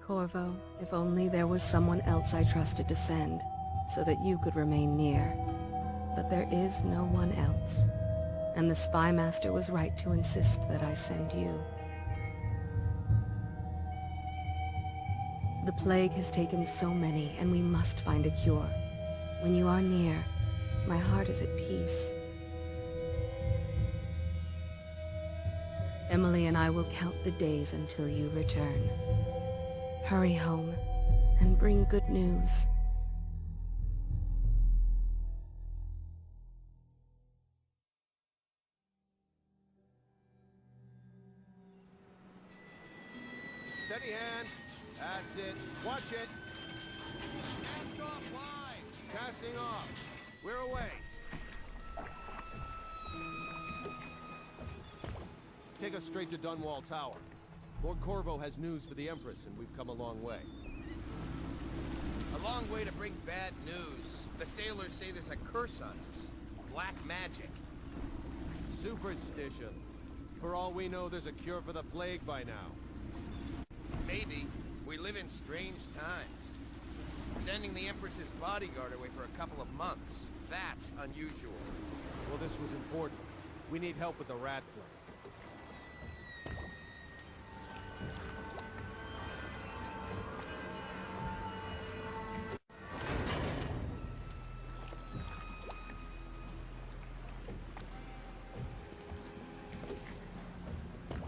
Corvo, if only there was someone else I trusted to send, so that you could remain near. But there is no one else, and the Spy Master was right to insist that I send you. The plague has taken so many, and we must find a cure. When you are near, my heart is at peace. Emily and I will count the days until you return. Hurry home, and bring good news. Steady hand. That's it. Watch it. Cast off wide. Casting off. We're away. Take us straight to Dunwall Tower. Lord Corvo has news for the Empress, and we've come a long way. A long way to bring bad news. The sailors say there's a curse on us. Black magic. Superstition. For all we know, there's a cure for the plague by now. Maybe. We live in strange times. Sending the Empress's bodyguard away for a couple of months. That's unusual. Well, this was important. We need help with the rat plague.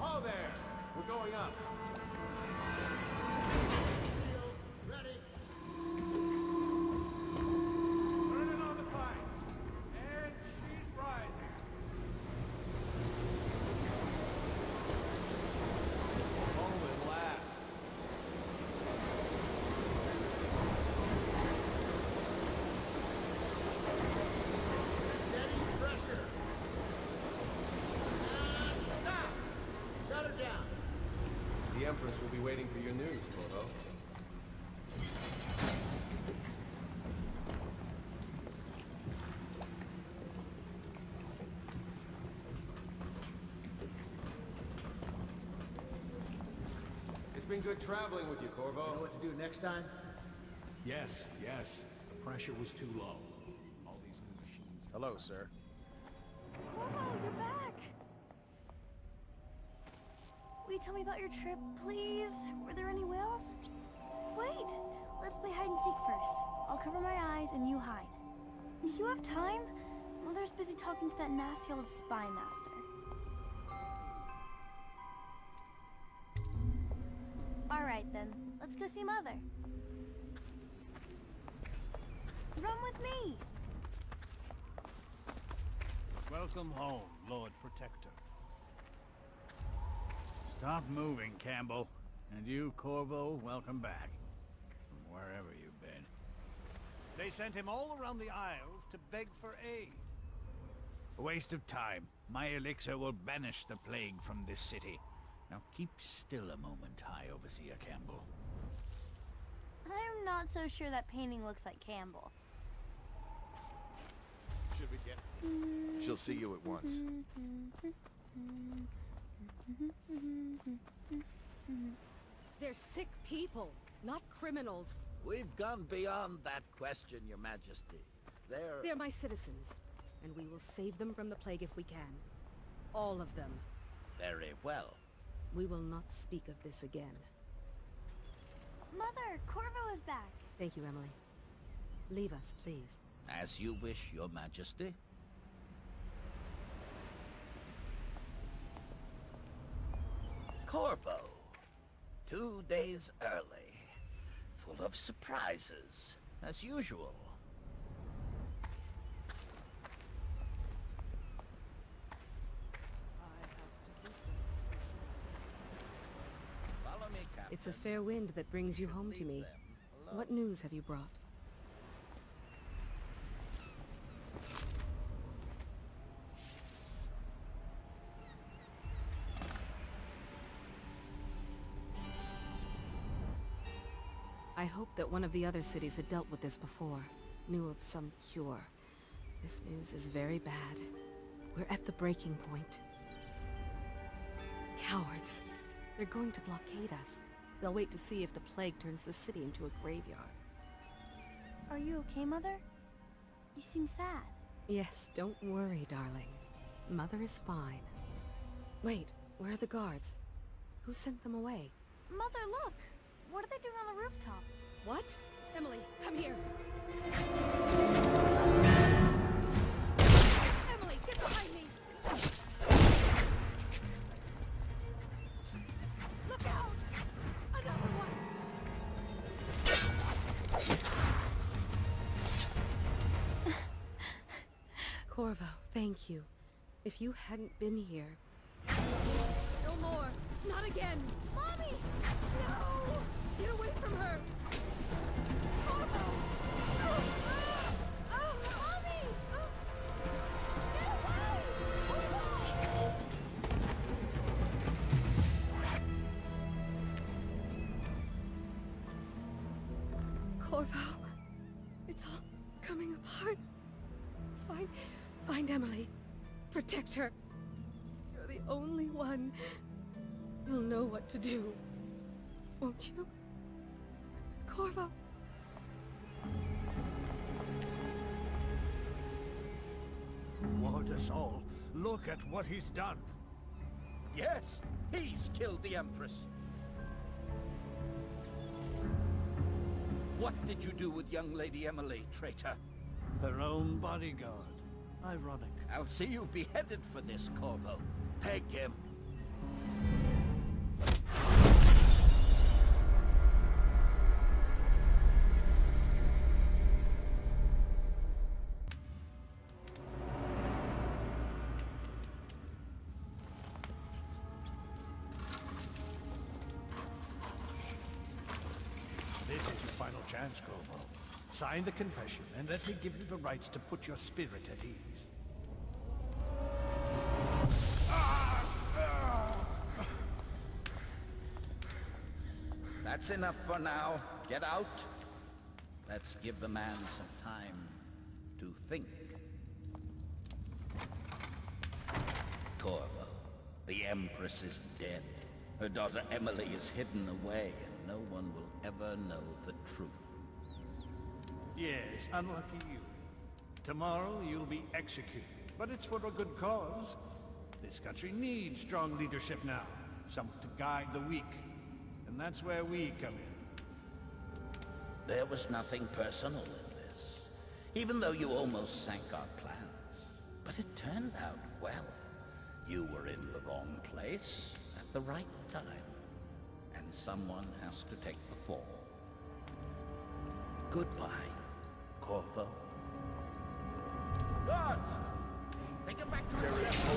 Oh, there! We're going up. Ready. Turning on the pipes. And she's rising. Home at last. Steady pressure. Stop! Shut her down. The Empress will be waiting for your news, Corvo. It's been good traveling with you, Corvo. Know what to do next time? Yes, yes. The pressure was too low. All these new machines. Hello, sir. Corvo, you're back! Will you tell me about your trip, please? Were there any whales? Wait! Let's play hide and seek first. I'll cover my eyes and you hide. You have time? Mother's busy talking to that nasty old spy master. Alright then, let's go see Mother. Run with me! Welcome home, Lord Protector. Stop moving, Campbell. And you, Corvo, welcome back. From wherever you've been. They sent him all around the Isles to beg for aid. A waste of time. My elixir will banish the plague from this city. Now keep still a moment, High Overseer Campbell. I'm not so sure that painting looks like Campbell. Should we get... She'll see you at once. They're sick people, not criminals. We've gone beyond that question, Your Majesty. They're my citizens, and we will save them from the plague if we can. All of them. Very well. We will not speak of this again. Mother, Corvo is back. Thank you, Emily. Leave us, please. As you wish, Your Majesty. Corvo. 2 days early. Full of surprises, as usual. Follow me, Captain. It's a fair wind that brings you home to me. What news have you brought? I hoped that one of the other cities had dealt with this before, knew of some cure. This news is very bad. We're at the breaking point. Cowards. They're going to blockade us. They'll wait to see if the plague turns the city into a graveyard. Are you okay, Mother? You seem sad. Yes, don't worry, darling. Mother is fine. Wait, where are the guards? Who sent them away? Mother, look! What are they doing on the rooftop? What? Emily, come here! Emily, get behind me! Look out! Another one! Corvo, thank you. If you hadn't been here... No more! Not again! Mommy! No! Get away from her! Corvo! Mommy! Get away! Corvo, it's all coming apart. Find Emily. Protect her. You're the only one who'll know what to do. Won't you? Corvo. Ward us all. Look at what he's done. Yes, he's killed the Empress. What did you do with young Lady Emily, traitor? Her own bodyguard. Ironic. I'll see you beheaded for this, Corvo. Peg him. This is your final chance, Corvo. Sign the confession, and let me give you the rights to put your spirit at ease. That's enough for now. Get out. Let's give the man some time to think. Corvo, the Empress is dead. Her daughter Emily is hidden away, and no one will ever know the truth. Yes, unlucky you. Tomorrow you'll be executed, but it's for a good cause. This country needs strong leadership now, someone to guide the weak. And that's where we come in. There was nothing personal in this, even though you almost sank our plans. But it turned out well. You were in the wrong place at the right time, and someone has to take the fall. Goodbye, Corvo. Guards! Take him back to his cell.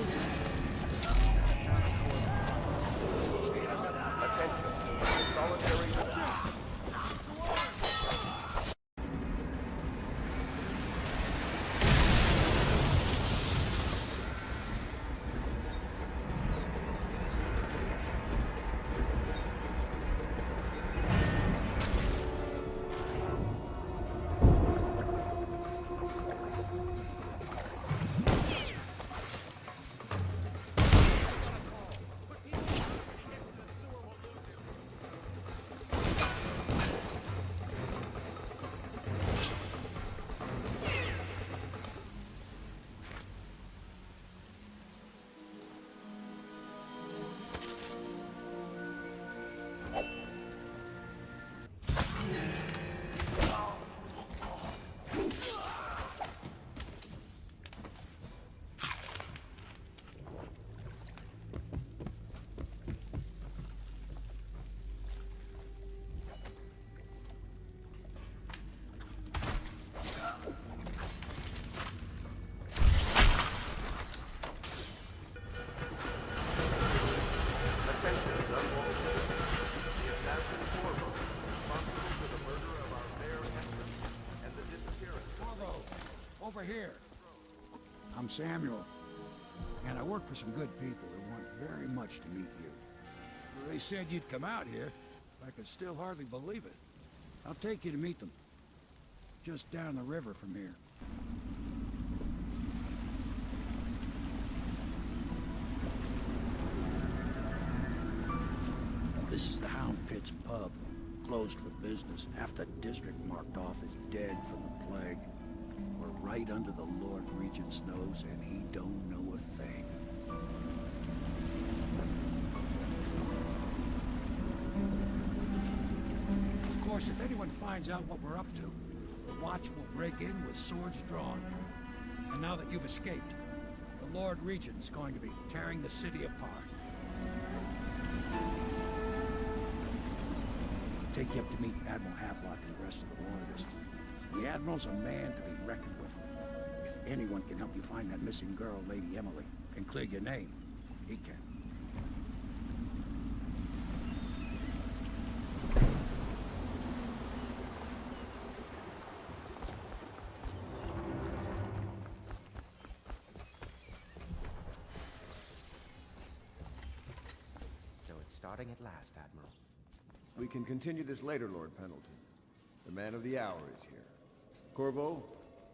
Over here. I'm Samuel, and I work for some good people who want very much to meet you. They said you'd come out here. I could still hardly believe it. I'll take you to meet them. Just down the river from here. This is the Hound Pit. Pit's pub. Closed for business. Half the district marked off as dead from the plague. We're right under the Lord Regent's nose, and he don't know a thing. Of course, if anyone finds out what we're up to, the Watch will break in with swords drawn. And now that you've escaped, the Lord Regent's going to be tearing the city apart. Take you up to meet Admiral Havelock and the rest of the Loyalists. The Admiral's a man to be reckoned with. If anyone can help you find that missing girl, Lady Emily, and clear your name, he can. So it's starting at last, Admiral. We can continue this later, Lord Pendleton. The man of the hour is here. Corvo,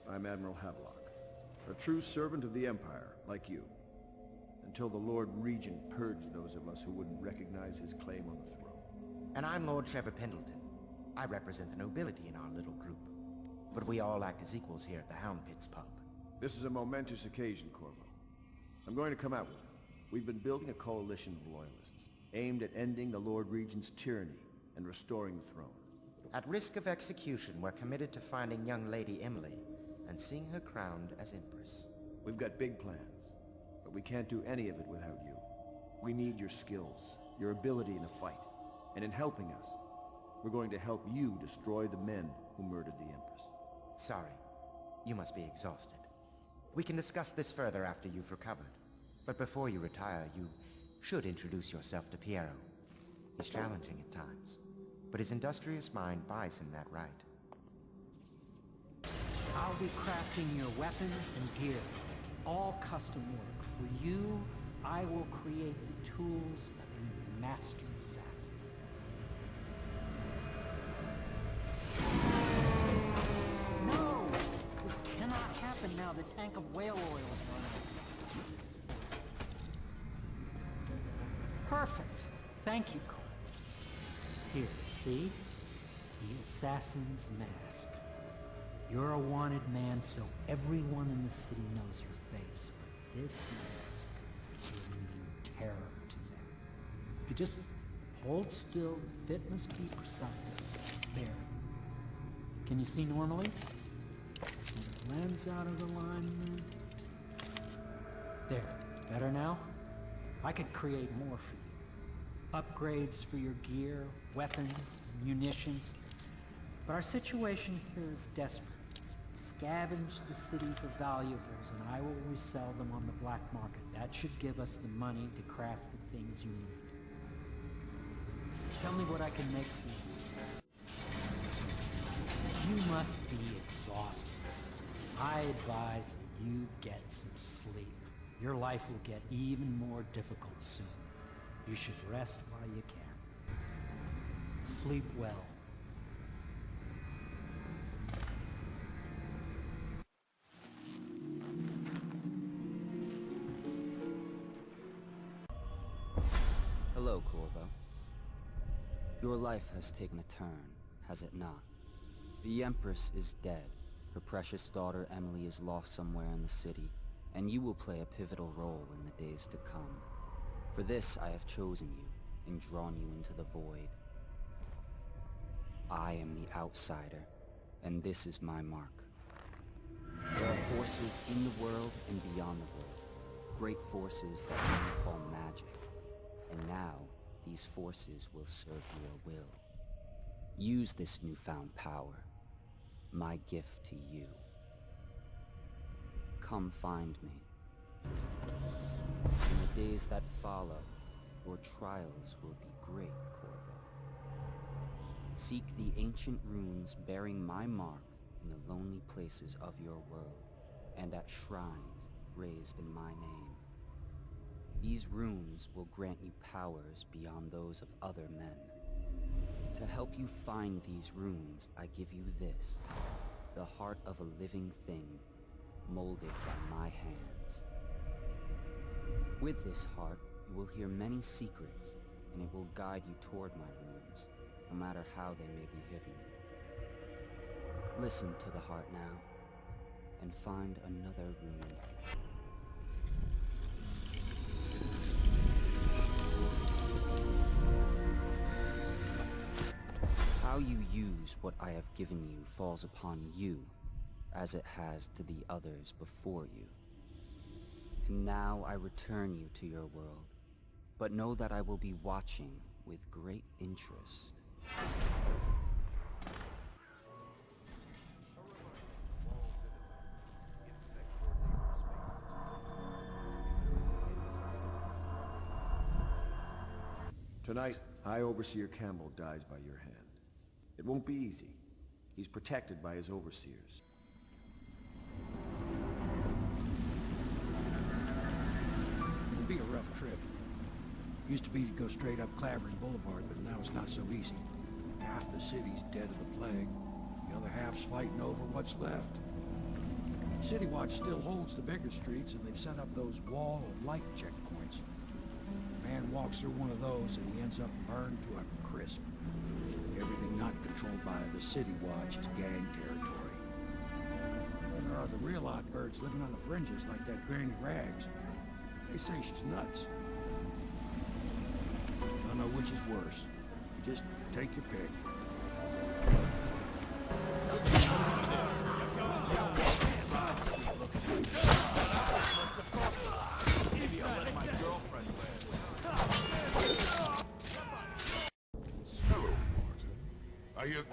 I'm Admiral Havelock. A true servant of the Empire, like you. Until the Lord Regent purged those of us who wouldn't recognize his claim on the throne. And I'm Lord Trevor Pendleton. I represent the nobility in our little group. But we all act as equals here at the Hound Pit's pub. This is a momentous occasion, Corvo. I'm going to come out with it. We've been building a coalition of loyalists, aimed at ending the Lord Regent's tyranny and restoring the throne. At risk of execution, we're committed to finding young Lady Emily and seeing her crowned as Empress. We've got big plans, but we can't do any of it without you. We need your skills, your ability in a fight, and in helping us, we're going to help you destroy the men who murdered the Empress. Sorry, you must be exhausted. We can discuss this further after you've recovered. But before you retire, you should introduce yourself to Piero. He's challenging at times, but his industrious mind buys him that right. I'll be crafting your weapons and gear. All custom work. For you, I will create the tools of a master assassin. No! This cannot happen now. The tank of whale oil is run out. Perfect. Thank you, Cole. Here, see? The assassin's mask. You're a wanted man, so everyone in the city knows your face. But this mask will mean terror to them. If you just hold still, the fit must be precise. There. Can you see normally? See the lens out of alignment. There. Better now? I could create more for you. Upgrades for your gear, weapons, munitions. But our situation here is desperate. Scavenge the city for valuables, and I will resell them on the black market. That should give us the money to craft the things you need. Tell me what I can make for you. You must be exhausted. I advise that you get some sleep. Your life will get even more difficult soon. You should rest while you can. Sleep well. Hello, Corvo. Your life has taken a turn, has it not? The Empress is dead. Her precious daughter Emily is lost somewhere in the city, and you will play a pivotal role in the days to come. For this I have chosen you, and drawn you into the void. I am the outsider, and this is my mark. There are forces in the world and beyond the world, great forces that we call magic. And now, these forces will serve your will. Use this newfound power, my gift to you. Come find me. In the days that follow, your trials will be great, Corvo. Seek the ancient runes bearing my mark in the lonely places of your world, and at shrines raised in my name. These runes will grant you powers beyond those of other men. To help you find these runes, I give you this, the heart of a living thing, molded by my hands. With this heart, you will hear many secrets, and it will guide you toward my runes, no matter how they may be hidden. Listen to the heart now, and find another rune. How you use what I have given you falls upon you, as it has to the others before you. And now I return you to your world, but know that I will be watching with great interest. Tonight, High Overseer Campbell dies by your hand. It won't be easy. He's protected by his overseers. It'll be a rough trip. Used to be to go straight up Clavering Boulevard, but now it's not so easy. Half the city's dead of the plague. The other half's fighting over what's left. City Watch still holds the bigger streets, and they've set up those wall of light checkpoints. A man walks through one of those, and he ends up burned to a crisp. Everything not controlled by the City Watch is gang territory. And there are the real odd birds living on the fringes like that Granny Rags. They say she's nuts. I don't know which is worse. Just take your pick. Are you...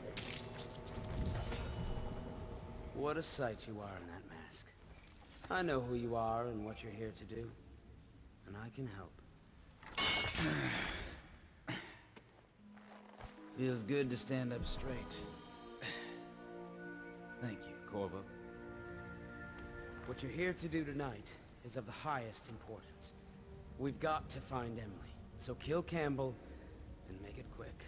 What a sight you are in that mask. I know who you are and what you're here to do. And I can help. Feels good to stand up straight. Thank you, Corvo. What you're here to do tonight is of the highest importance. We've got to find Emily. So kill Campbell and make it quick.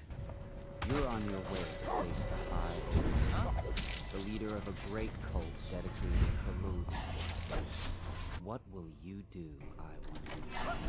You're on your way to face the High Overseer, the leader of a great cult dedicated to Lodi. What will you do, I wonder?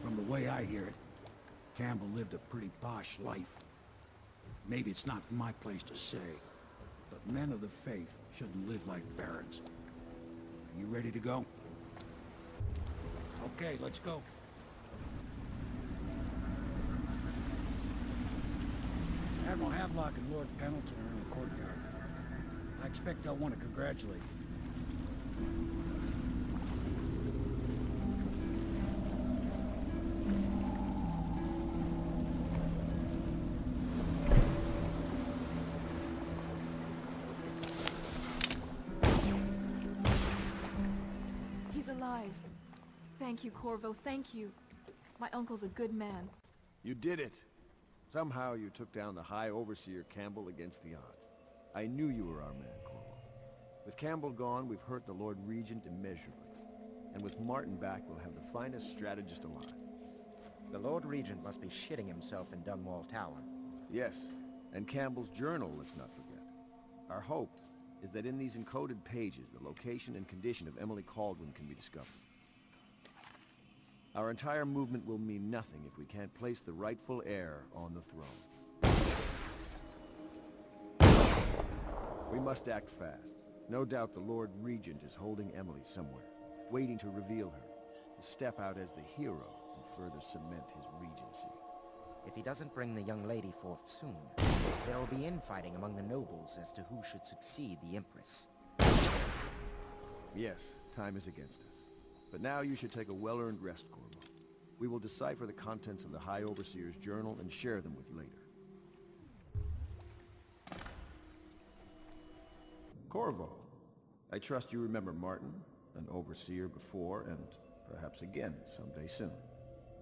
From the way I hear it, Campbell lived a pretty posh life. Maybe it's not my place to say, but men of the faith shouldn't live like barons. Are you ready to go? Okay, let's go. Admiral Havelock and Lord Pendleton are in the courtyard. I expect they'll want to congratulate you. He's alive. Thank you, Corvo, thank you. My uncle's a good man. You did it! Somehow you took down the High Overseer Campbell against the odds. I knew you were our man, Corvo. With Campbell gone, we've hurt the Lord Regent immeasurably. And with Martin back, we'll have the finest strategist alive. The Lord Regent must be shitting himself in Dunwall Tower. Yes, and Campbell's journal, let's not forget. Our hope is that in these encoded pages, the location and condition of Emily Kaldwin can be discovered. Our entire movement will mean nothing if we can't place the rightful heir on the throne. We must act fast. No doubt the Lord Regent is holding Emily somewhere, waiting to reveal her, to step out as the hero and further cement his regency. If he doesn't bring the young lady forth soon, there will be infighting among the nobles as to who should succeed the Empress. Yes, time is against us. But now you should take a well-earned rest, Corvo. We will decipher the contents of the High Overseer's journal and share them with you later. Corvo, I trust you remember Martin, an overseer before, and perhaps again someday soon.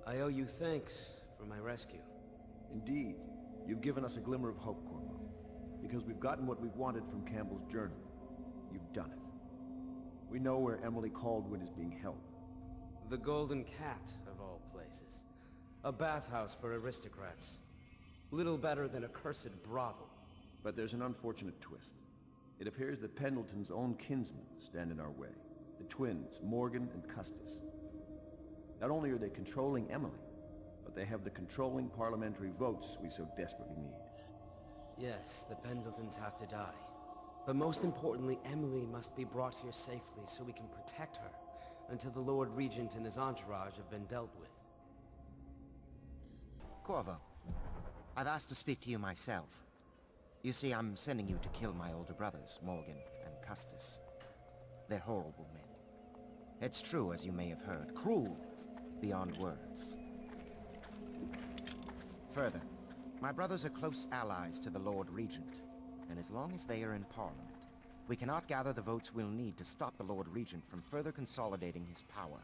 I owe you thanks for my rescue. Indeed, you've given us a glimmer of hope, Corvo. Because we've gotten what we wanted from Campbell's journal. You've done it. We know where Emily Caldwin is being held. The Golden Cat, of all places. A bathhouse for aristocrats. Little better than a cursed brothel. But there's an unfortunate twist. It appears that Pendleton's own kinsmen stand in our way. The twins, Morgan and Custis. Not only are they controlling Emily, but they have the controlling parliamentary votes we so desperately need. Yes, the Pendletons have to die. But most importantly, Emily must be brought here safely so we can protect her until the Lord Regent and his entourage have been dealt with. Corvo, I've asked to speak to you myself. You see, I'm sending you to kill my older brothers, Morgan and Custis. They're horrible men. It's true, as you may have heard, cruel beyond words. Further, my brothers are close allies to the Lord Regent, and as long as they are in Parliament, we cannot gather the votes we'll need to stop the Lord Regent from further consolidating his power.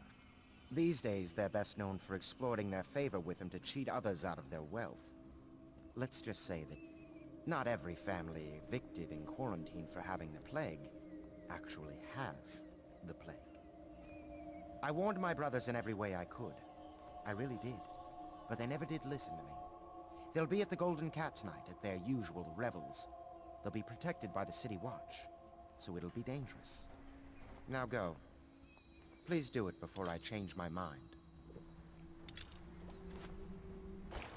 These days, they're best known for exploiting their favor with him to cheat others out of their wealth. Let's just say that not every family evicted in quarantine for having the plague actually has the plague. I warned my brothers in every way I could. I really did. But they never did listen to me. They'll be at the Golden Cat tonight at their usual revels. They'll be protected by the City Watch, so it'll be dangerous. Now go. Please do it before I change my mind.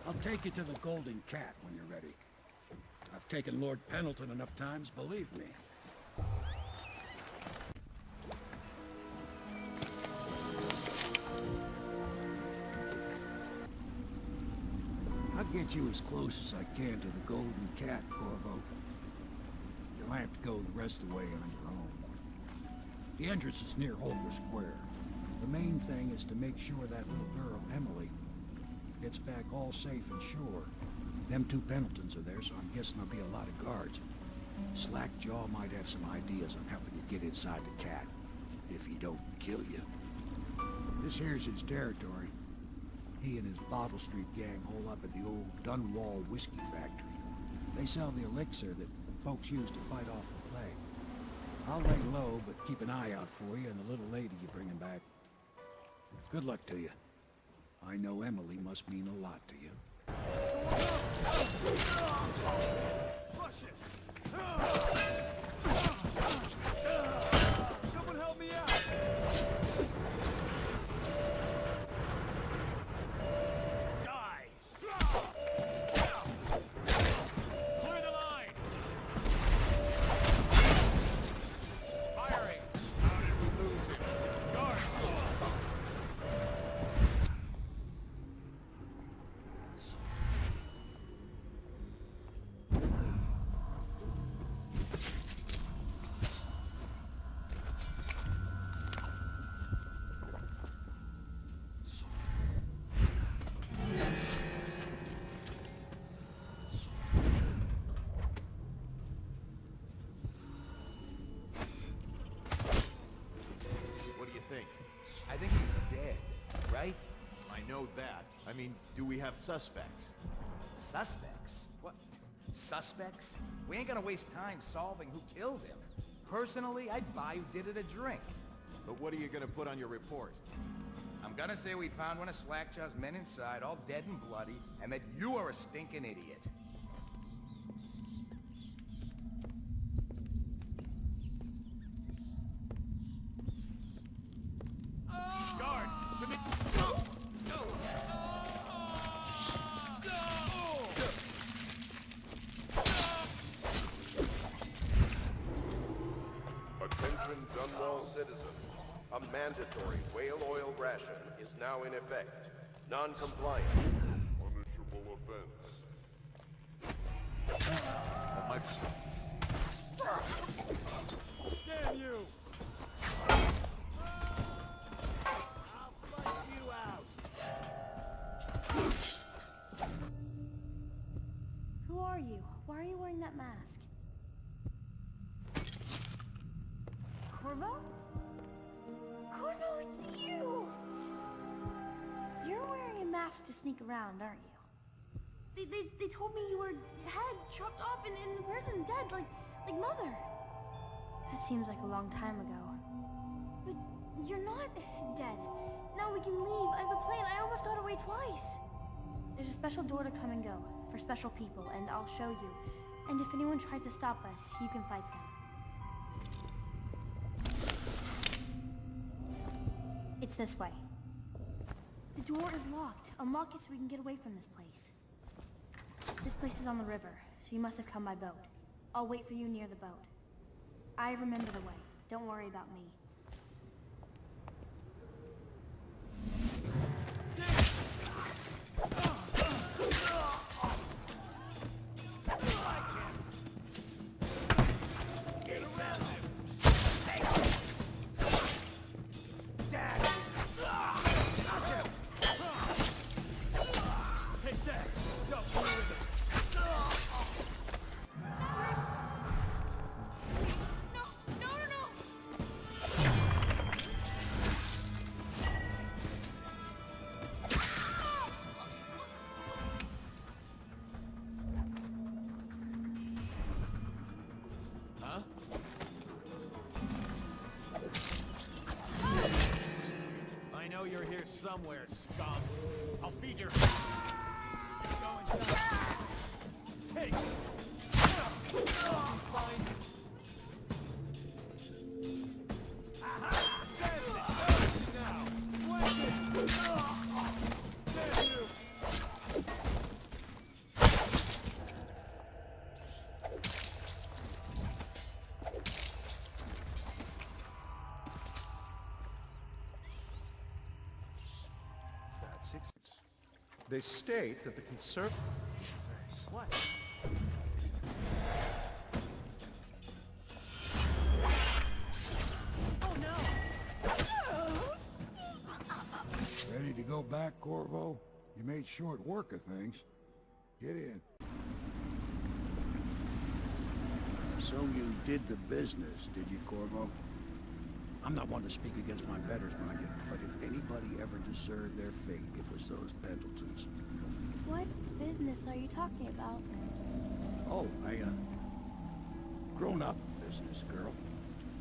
I'll take you to the Golden Cat when you're ready. I've taken Lord Pendleton enough times, believe me. I'll get you as close as I can to the Golden Cat, Corvo. You'll have to go the rest of the way on your own. The entrance is near Holker Square. The main thing is to make sure that little girl, Emily, gets back all safe and sure. Them two Pendletons are there, so I'm guessing there'll be a lot of guards. Slackjaw might have some ideas on helping you get inside the cat, if he don't kill you. This here's his territory. He and his Bottle Street gang hole up at the old Dunwall whiskey factory. They sell the elixir that folks use to fight off the plague. I'll lay low, but keep an eye out for you and the little lady you're bringing back. Good luck to you. I know Emily must mean a lot to you. Rush it! Someone help me out! Die! Clear the line! Firing! How did we lose him? Guard! What do you think? I think he's dead, right? I know that. I mean, do we have suspects? Suspects? What? Suspects? We ain't gonna waste time solving who killed him. Personally, I'd buy who did it a drink. But what are you gonna put on your report? I'm gonna say we found one of Slackjaw's men inside, all dead and bloody, and that you are a stinking idiot. Guards! To me! Attention Dunwall citizens. A mandatory whale oil ration is now in effect. Non-compliance. Punishable offense. Damn you! I'll flush you out. Who are you? Why are you wearing that mask? Corvo? Corvo, it's you! You're wearing a mask to sneak around, aren't you? They told me you were head chopped off in the prison, dead, like Mother. That seems like a long time ago. But you're not dead. Now we can leave. I have a plan. I almost got away twice. There's a special door to come and go, for special people, and I'll show you. And if anyone tries to stop us, you can fight them. It's this way. The door is locked. Unlock it so we can get away from this place. This place is on the river, so you must have come by boat. I'll wait for you near the boat. I remember the way. Don't worry about me. I know you're here somewhere, scum. I'll feed your... Keep going, son. Take it. Find it. Aha! That's it. Now. Flank it. There's you. They state that the conservative... What? Oh no! Ready to go back, Corvo? You made short work of things. Get in. So you did the business, did you, Corvo? I'm not one to speak against my betters, mind you, but if anybody ever deserved their fate, it was those Pendletons. What business are you talking about? Oh, grown-up business, girl.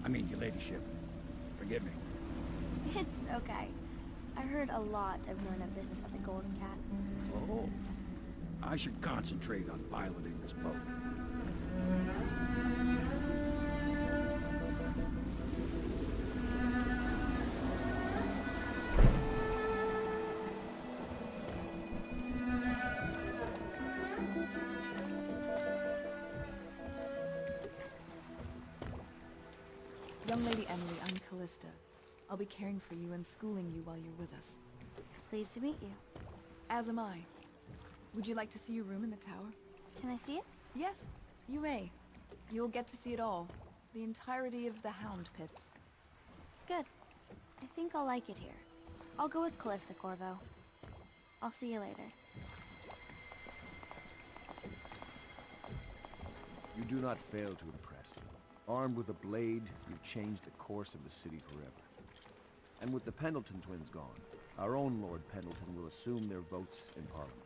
I mean, your ladyship. Forgive me. It's okay. I heard a lot of grown-up business at the Golden Cat. Oh, I should concentrate on piloting this boat. Young Lady Emily, I'm Callista. I'll be caring for you and schooling you while you're with us. Pleased to meet you. As am I. Would you like to see your room in the tower? Can I see it? Yes, you may. You'll get to see it all. The entirety of the Hound Pits. Good. I think I'll like it here. I'll go with Callista, Corvo. I'll see you later. You do not fail to impress. Armed with a blade, you've changed the course of the city forever. And with the Pendleton twins gone, our own Lord Pendleton will assume their votes in Parliament.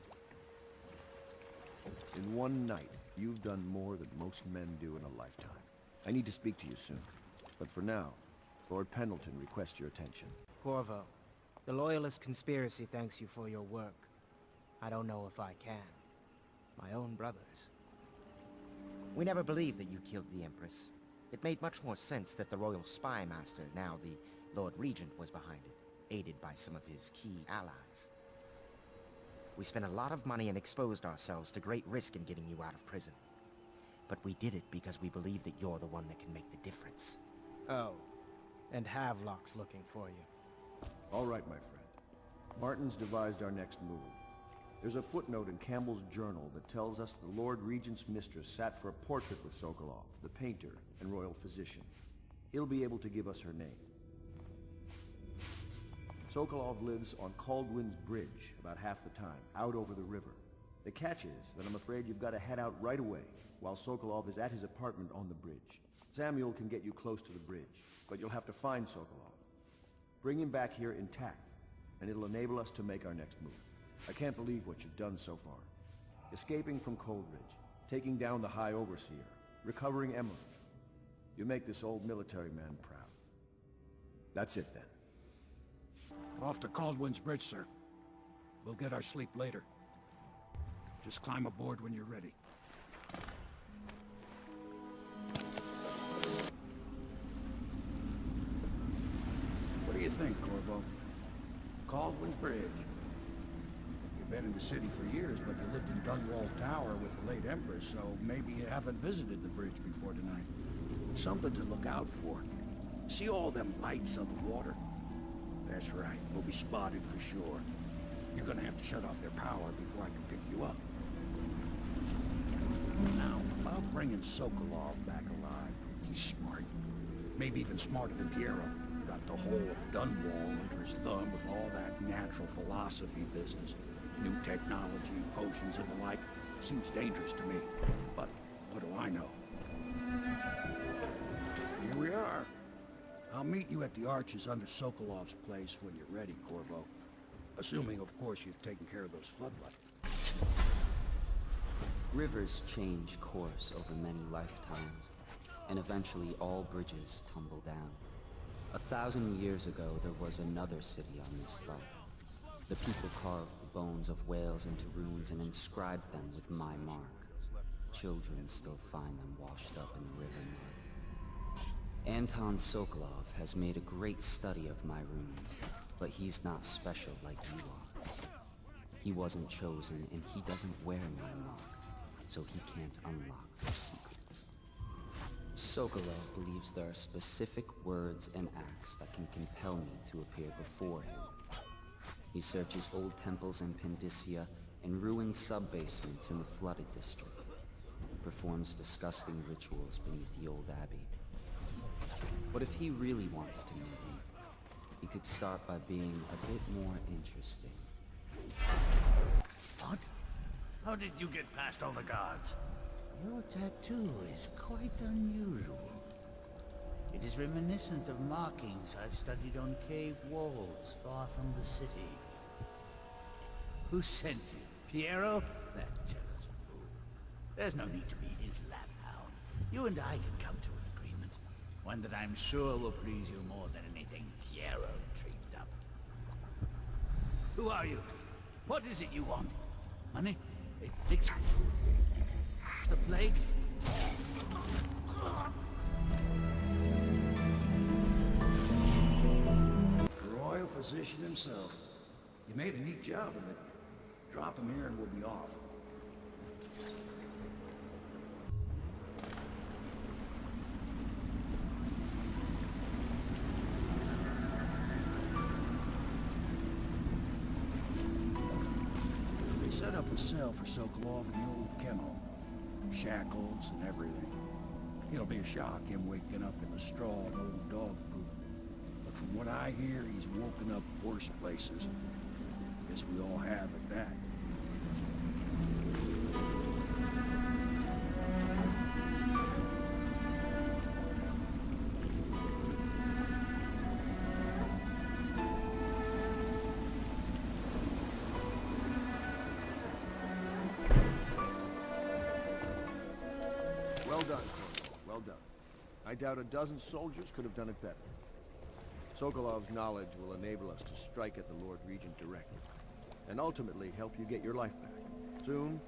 In one night, you've done more than most men do in a lifetime. I need to speak to you soon. But for now, Lord Pendleton requests your attention. Corvo, the Loyalist conspiracy thanks you for your work. I don't know if I can. My own brothers. We never believed that you killed the Empress. It made much more sense that the Royal Spy Master, now the Lord Regent, was behind it, aided by some of his key allies. We spent a lot of money and exposed ourselves to great risk in getting you out of prison. But we did it because we believe that you're the one that can make the difference. Oh, and Havelock's looking for you. All right, my friend. Martin's devised our next move. There's a footnote in Campbell's journal that tells us the Lord Regent's mistress sat for a portrait with Sokolov, the painter and royal physician. He'll be able to give us her name. Sokolov lives on Caldwin's Bridge about half the time, out over the river. The catch is that I'm afraid you've got to head out right away, while Sokolov is at his apartment on the bridge. Samuel can get you close to the bridge, but you'll have to find Sokolov. Bring him back here intact, and it'll enable us to make our next move. I can't believe what you've done so far. Escaping from Coldridge, taking down the High Overseer, recovering Emily. You make this old military man proud. That's it then. Off to Caldwin's Bridge, sir. We'll get our sleep later. Just climb aboard when you're ready. What do you think, Corvo? Caldwin's Bridge. You've been in the city for years, but you lived in Dunwall Tower with the late Empress, so maybe you haven't visited the bridge before tonight. Something to look out for. See all them lights on the water? That's right, we'll be spotted for sure. You're gonna have to shut off their power before I can pick you up. Now, about bringing Sokolov back alive, he's smart. Maybe even smarter than Piero. Got the whole of Dunwall under his thumb with all that natural philosophy business. New technology, potions and the like. Seems dangerous to me. But what do I know? Here we are. I'll meet you at the arches under Sokolov's place when you're ready, Corvo. Assuming, of course, you've taken care of those floodlights. Rivers change course over many lifetimes, and eventually all bridges tumble down. 1,000 years ago, there was another city on this life. The people carved the bones of whales into runes and inscribed them with my mark. Children still find them washed up in the river mud. Anton Sokolov has made a great study of my runes, but he's not special like you are. He wasn't chosen, and he doesn't wear my mark, so he can't unlock their secrets. Sokolov believes there are specific words and acts that can compel me to appear before him. He searches old temples in Pendicia and ruined sub-basements in the flooded district. Performs disgusting rituals beneath the old abbey. But if he really wants to meet me, he could start by being a bit more interesting. What? How did you get past all the guards? Your tattoo is quite unusual. It is reminiscent of markings I've studied on cave walls far from the city. Who sent you? Piero? That jealous fool. There's no need to be his laphound. You and I can come to an agreement. One that I'm sure will please you more than anything Piero dreamed up. Who are you? What is it you want? Money? A fix? The plague? The royal physician himself. You made a neat job of it. Drop him here and we'll be off. They set up a cell for Sokolov in the old kennel. Shackles and everything. It'll be a shock, him waking up in the straw and old dog poop. But from what I hear, he's woken up worse places. Guess we all have at that. Well done, Corvo. Well done. I doubt a dozen soldiers could have done it better. Sokolov's knowledge will enable us to strike at the Lord Regent directly, and ultimately help you get your life back. Soon,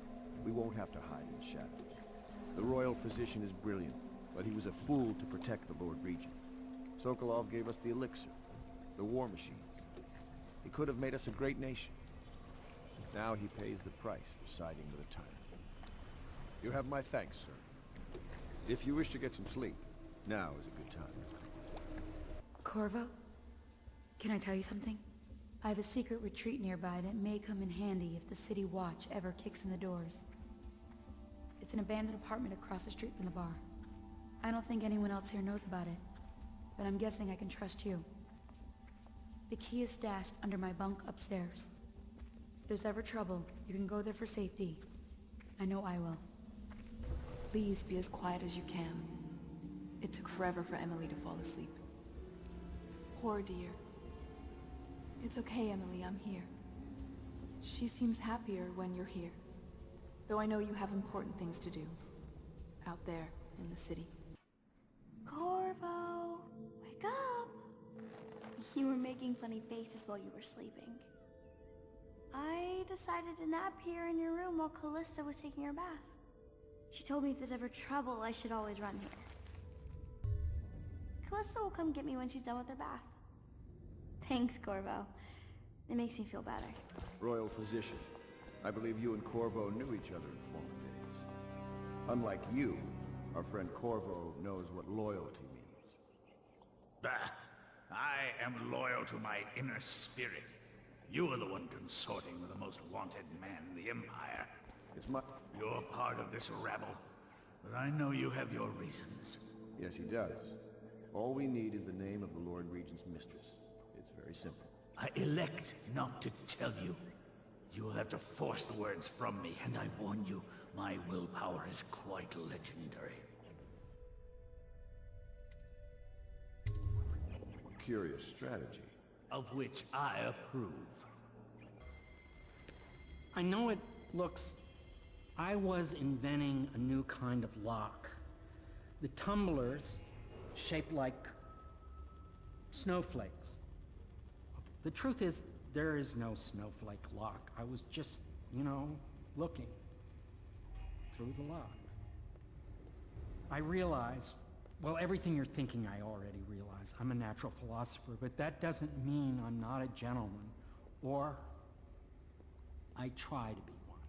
we won't have to hide in the shadows. The royal physician is brilliant, but he was a fool to protect the Lord Regent. Sokolov gave us the elixir, the war machines. He could have made us a great nation. Now he pays the price for siding with a tyrant. You have my thanks, sir. If you wish to get some sleep, now is a good time. Corvo? Can I tell you something? I have a secret retreat nearby that may come in handy if the city watch ever kicks in the doors. It's an abandoned apartment across the street from the bar. I don't think anyone else here knows about it, but I'm guessing I can trust you. The key is stashed under my bunk upstairs. If there's ever trouble, you can go there for safety. I know I will. Please be as quiet as you can. It took forever for Emily to fall asleep. Poor dear. It's okay, Emily, I'm here. She seems happier when you're here. Though I know you have important things to do. Out there, in the city. Corvo, wake up! You were making funny faces while you were sleeping. I decided to nap here in your room while Callista was taking her bath. She told me if there's ever trouble, I should always run here. Callista will come get me when she's done with her bath. Thanks, Corvo. It makes me feel better. Royal Physician, I believe you and Corvo knew each other in former days. Unlike you, our friend Corvo knows what loyalty means. Bah! I am loyal to my inner spirit. You are the one consorting with the most wanted man in the Empire. It's my... You're part of this rabble, but I know you have your reasons. Yes, he does. All we need is the name of the Lord Regent's mistress. It's very simple. I elect not to tell you. You will have to force the words from me, and I warn you, my willpower is quite legendary. Curious strategy. Of which I approve. I know it looks... I was inventing a new kind of lock. The tumblers, shaped like snowflakes. The truth is, there is no snowflake lock. I was just, you know, looking through the lock. I realize, well, everything you're thinking I already realize. I'm a natural philosopher, but that doesn't mean I'm not a gentleman, or I try to be one.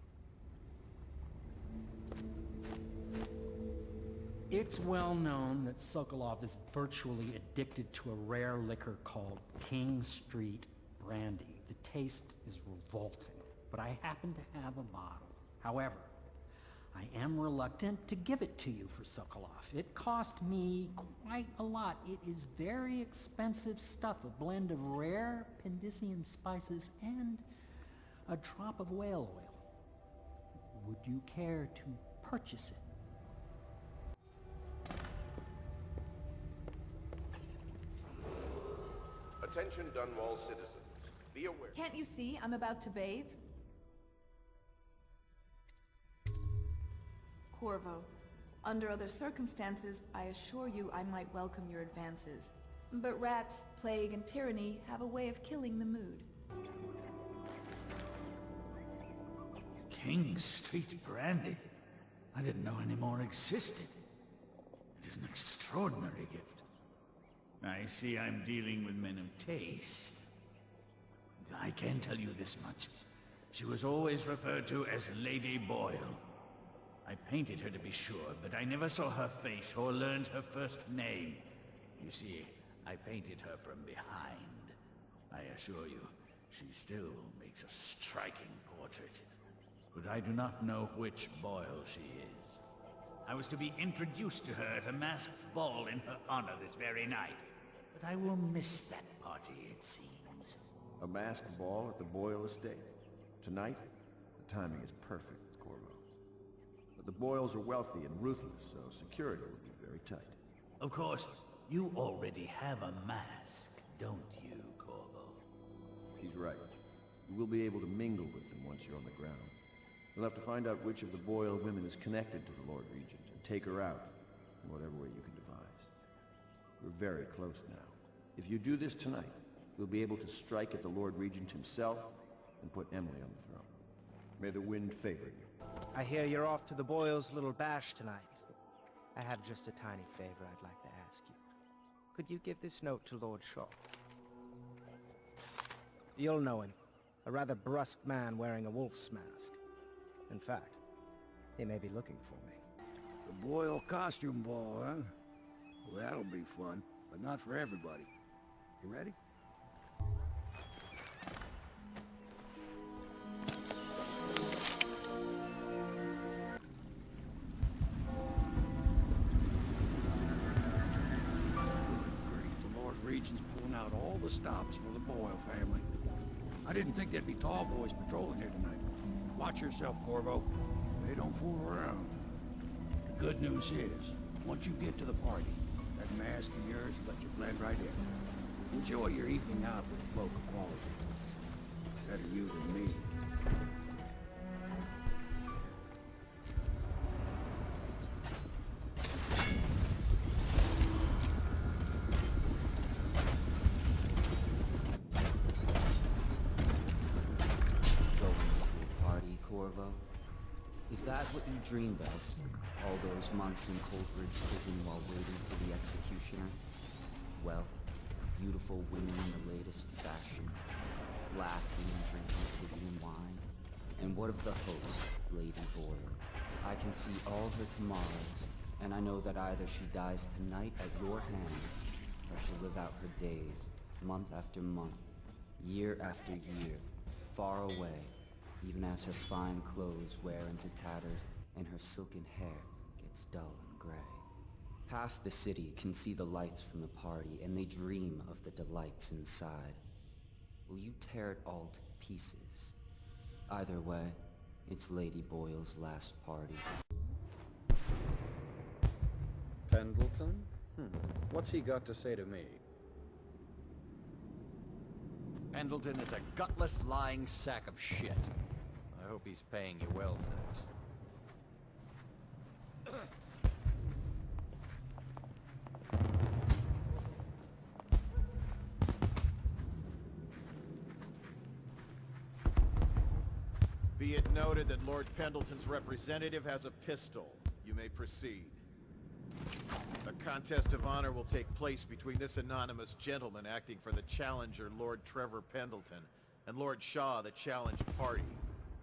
It's well known that Sokolov is virtually addicted to a rare liquor called King Street Brandy. The taste is revolting, but I happen to have a bottle. However, I am reluctant to give it to you for Sokolov. It cost me quite a lot. It is very expensive stuff, a blend of rare Pendician spices and a drop of whale oil. Would you care to purchase it? Attention Dunwall citizens. Be aware. Can't you see I'm about to bathe? Corvo, under other circumstances, I assure you I might welcome your advances. But rats, plague, and tyranny have a way of killing the mood. King Street Brandy? I didn't know any more existed. It is an extraordinary gift. I see I'm dealing with men of taste. I can tell you this much. She was always referred to as Lady Boyle. I painted her to be sure, but I never saw her face or learned her first name. You see, I painted her from behind. I assure you, she still makes a striking portrait. But I do not know which Boyle she is. I was to be introduced to her at a masked ball in her honor this very night. But I will miss that party, it seems. A masked ball at the Boyle estate. Tonight? The timing is perfect, Corvo. But the Boyles are wealthy and ruthless, so security would be very tight. Of course, you already have a mask, don't you, Corvo? He's right. You will be able to mingle with them once you're on the ground. You'll have to find out which of the Boyle women is connected to the Lord Regent, and take her out, in whatever way you can devise. We're very close now. If you do this tonight, you'll be able to strike at the Lord Regent himself, and put Emily on the throne. May the wind favor you. I hear you're off to the Boyles' little bash tonight. I have just a tiny favor I'd like to ask you. Could you give this note to Lord Shaw? You'll know him. A rather brusque man wearing a wolf's mask. In fact, he may be looking for me. The Boyle costume ball, huh? Well, that'll be fun, but not for everybody. You ready? The Lord Regent's pulling out all the stops for the Boyle family. I didn't think there'd be tall boys patrolling here tonight. Watch yourself, Corvo. They don't fool around. The good news is, once you get to the party, mask of yours will let you blend right in. Enjoy your evening out with local quality. Better you than me. Is that what you dreamed of? All those months in Coldbridge prison while waiting for the executioner? Well, beautiful women in the latest fashion, laughing and drinking Tibian wine. And what of the host, Lady Boyle? I can see all her tomorrows, and I know that either she dies tonight at your hand, or she'll live out her days, month after month, year after year, far away, even as her fine clothes wear into tatters and her silken hair gets dull and gray. Half the city can see the lights from the party, and they dream of the delights inside. Will you tear it all to pieces? Either way, it's Lady Boyle's last party. Pendleton? What's he got to say to me? Pendleton is a gutless, lying sack of shit. I hope he's paying you well for this. Be it noted that Lord Pendleton's representative has a pistol. You may proceed. A contest of honor will take place between this anonymous gentleman acting for the challenger, Lord Trevor Pendleton, and Lord Shaw, the challenged party.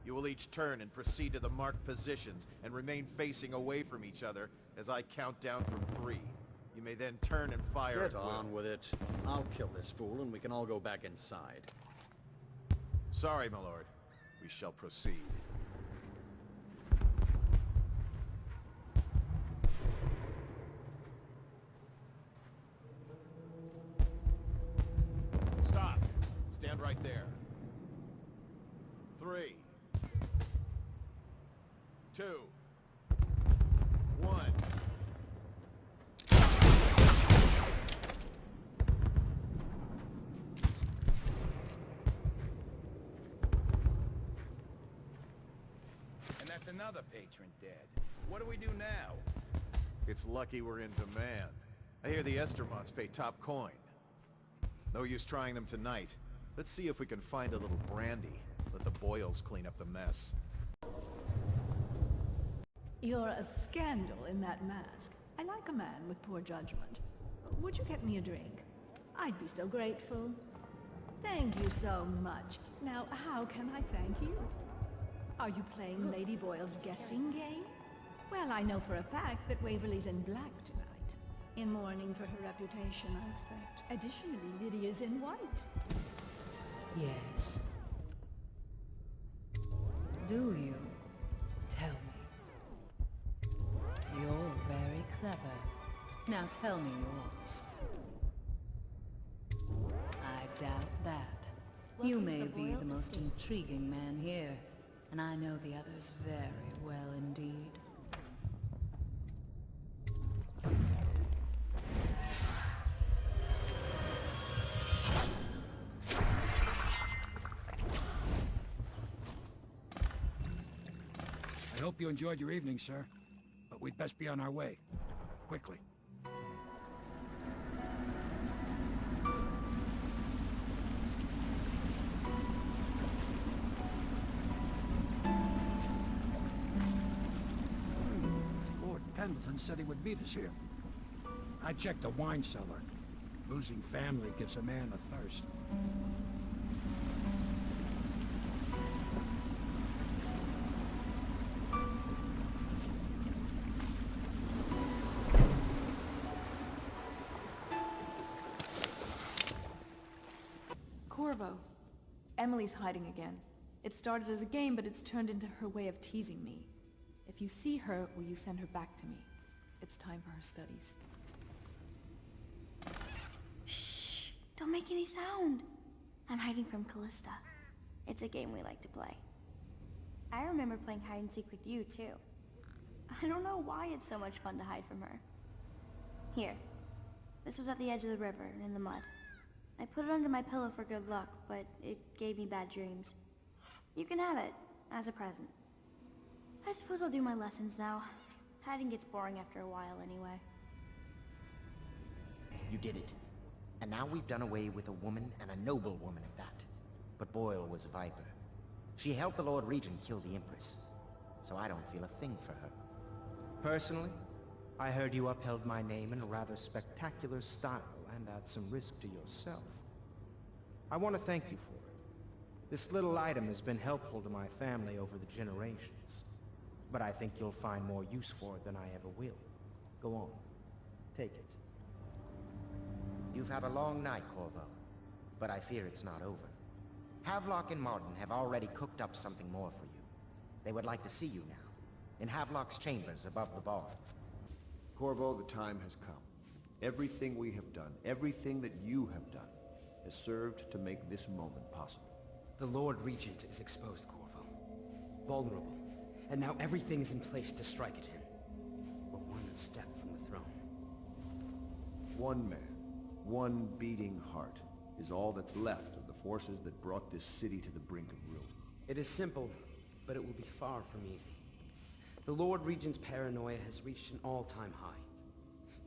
You will each turn and proceed to the marked positions and remain facing away from each other as I count down from 3. You may then turn and fire at Get will. on with it. I'll kill this fool and we can all go back inside. Sorry, my lord. We shall proceed. Stop. Stand right there. 3, 2, 1. And that's another patron dead. What do we do now? It's lucky we're in demand. I hear the Estermonts pay top coin. No use trying them tonight. Let's see if we can find a little brandy. Let the Boyles clean up the mess. You're a scandal in that mask. I like a man with poor judgment. Would you get me a drink? I'd be so grateful. Thank you so much. Now, how can I thank you? Are you playing Lady Boyle's guessing game? Well, I know for a fact that Waverly's in black tonight. In mourning for her reputation, I expect. Additionally, Lydia's in white. Yes. Do you? Tell me. You're very clever. Now tell me yours. I doubt that. You may be the most intriguing man here, and I know the others very well indeed. I hope you enjoyed your evening, sir. But we'd best be on our way. Quickly. Lord Pendleton said he would meet us here. I checked the wine cellar. Losing family gives a man a thirst. Corvo. Emily's hiding again. It started as a game, but it's turned into her way of teasing me. If you see her, will you send her back to me? It's time for her studies. Shh! Don't make any sound! I'm hiding from Callista. It's a game we like to play. I remember playing hide and seek with you, too. I don't know why it's so much fun to hide from her. Here, This was at the edge of the river, in the mud. I put it under my pillow for good luck, but it gave me bad dreams. You can have it, as a present. I suppose I'll do my lessons now. Hiding gets boring after a while anyway. You did it. And now we've done away with a woman, and a noble woman at that. But Boyle was a viper. She helped the Lord Regent kill the Empress, so I don't feel a thing for her. Personally, I heard you upheld my name in a rather spectacular style and at some risk to yourself. I want to thank you for it. This little item has been helpful to my family over the generations, but I think you'll find more use for it than I ever will. Go on, take it. You've had a long night, Corvo, but I fear it's not over. Havelock and Martin have already cooked up something more for you. They would like to see you now, in Havelock's chambers above the bar. Corvo, the time has come. Everything we have done, everything that you have done, has served to make this moment possible. The Lord Regent is exposed, Corvo. Vulnerable. And now everything is in place to strike at him. We're one step from the throne. One man, one beating heart, is all that's left of the forces that brought this city to the brink of ruin. It is simple, but it will be far from easy. The Lord Regent's paranoia has reached an all-time high.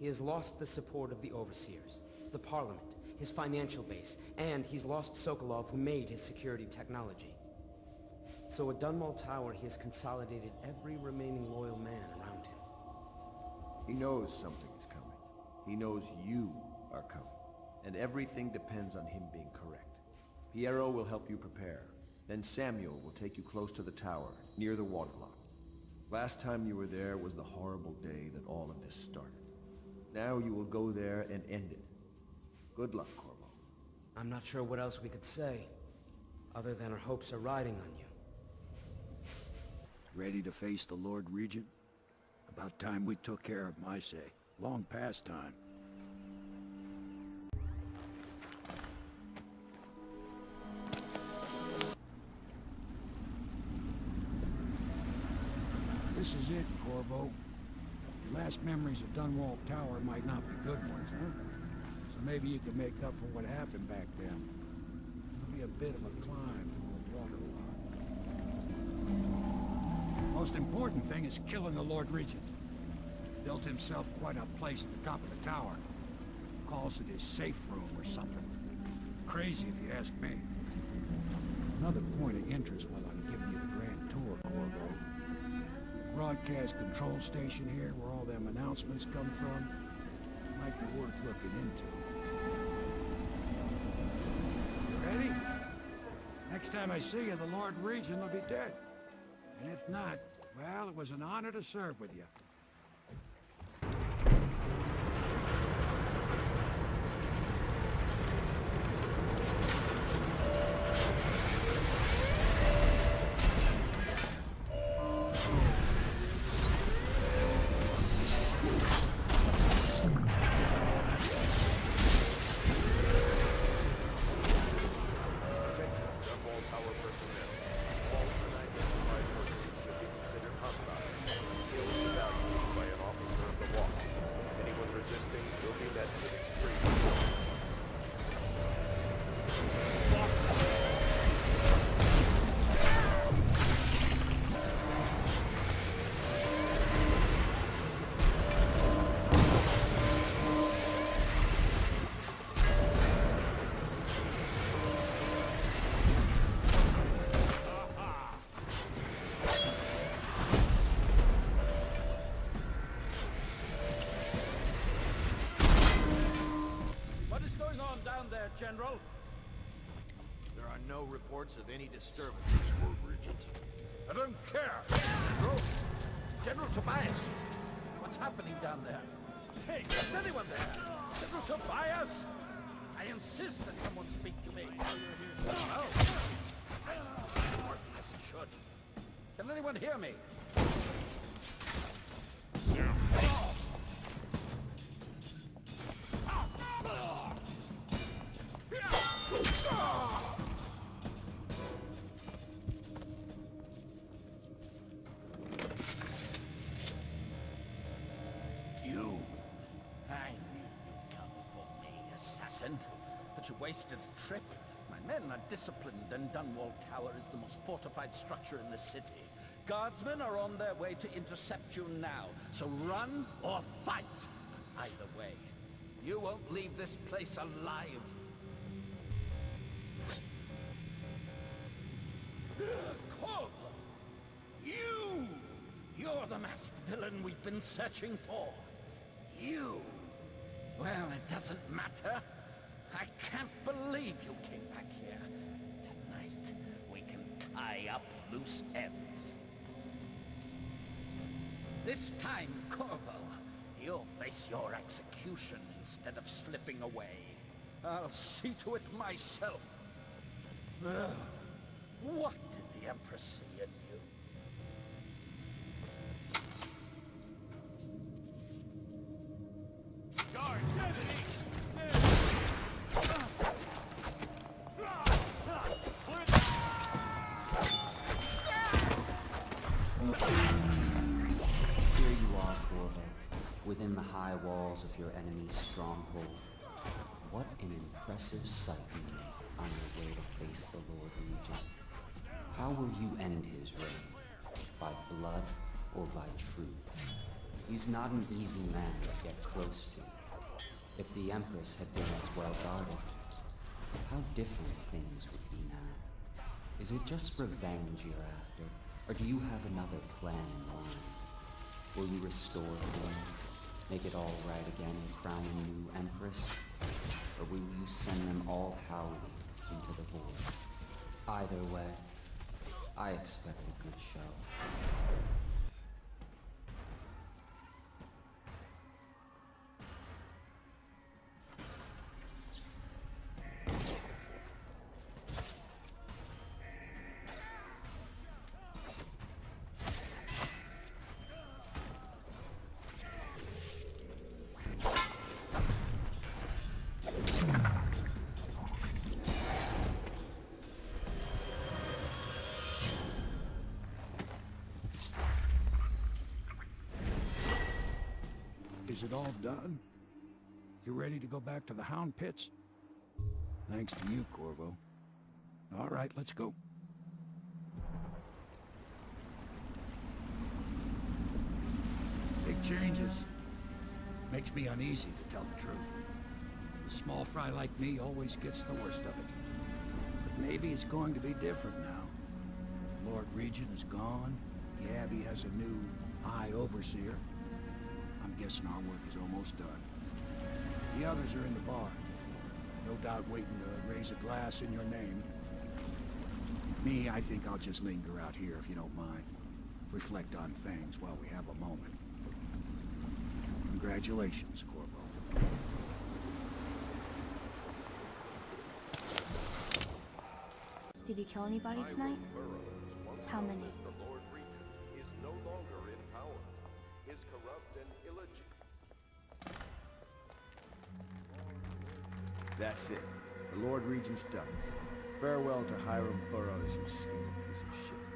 He has lost the support of the Overseers, the Parliament, his financial base, and he's lost Sokolov, who made his security technology. So at Dunwall Tower, he has consolidated every remaining loyal man around him. He knows something is coming. He knows you are coming. And everything depends on him being correct. Piero will help you prepare. Then Samuel will take you close to the tower, near the waterlock. Last time you were there was the horrible day that all of this started. Now you will go there and end it. Good luck, Corvo. I'm not sure what else we could say, other than our hopes are riding on you. Ready to face the Lord Regent? About time we took care of my say. Long past time. This is it, Corvo. Your last memories of Dunwall Tower might not be good ones, huh? So maybe you can make up for what happened back then. It'll be a bit of a climb from the waterlock. Most important thing is killing the Lord Regent. Built himself quite a place at the top of the tower. Calls it his safe room or something. Crazy if you ask me. Another point of interest while I'm giving you the grand tour, Corvo. Broadcast control station here, where all them announcements come from, might be worth looking into. You ready? Next time I see you, the Lord Regent will be dead. And if not, well, it was an honor to serve with you. General? There are no reports of any disturbances, Lord Regent. I don't care! General! General Tobias! What's happening down there? Hey, is anyone there? General Tobias! I insist that someone speak to me. Oh, or as it should. Can anyone hear me? You. I knew you'd come wasted a trip. My men are disciplined, and Dunwall Tower is the most fortified structure in the city. Guardsmen are on their way to intercept you now, so run or fight. But either way, you won't leave this place alive. Corvo! You! You're the masked villain we've been searching for. You! Well, it doesn't matter. I can't believe you came back here. Tonight, we can tie up loose ends. This time, Corvo, you'll face your execution instead of slipping away. I'll see to it myself. Ugh. What did the Empress see in you? Guards, enemy! Here you are, Corvo, within the high walls of your enemy's stronghold. What an impressive sight you make on your way to face the Lord Regent. How will you end his reign? By blood or by truth? He's not an easy man to get close to. If the Empress had been as well guarded, how different things would be now. Is it just revenge you're after, or do you have another plan in mind? Will you restore things, make it all right again and crown a new Empress? Or will you send them all howling into the void? Either way, I expect a good show. Is it all done? You ready to go back to the Hound Pits? Thanks to you, Corvo. All right, let's go. Big changes. Makes me uneasy, to tell the truth. A small fry like me always gets the worst of it. But maybe it's going to be different now. The Lord Regent is gone. The Abbey has a new High Overseer. I'm guessing our work is almost done. The others are in the bar. No doubt waiting to raise a glass in your name. Me, I think I'll just linger out here if you don't mind. Reflect on things while we have a moment. Congratulations, Corvo. Did you kill anybody tonight? How many? The Lord Regent is no longer in power. Is corrupt and illegitimate. That's it. The Lord Regent's done. Farewell to Hiram Burroughs, you scheming piece of shit.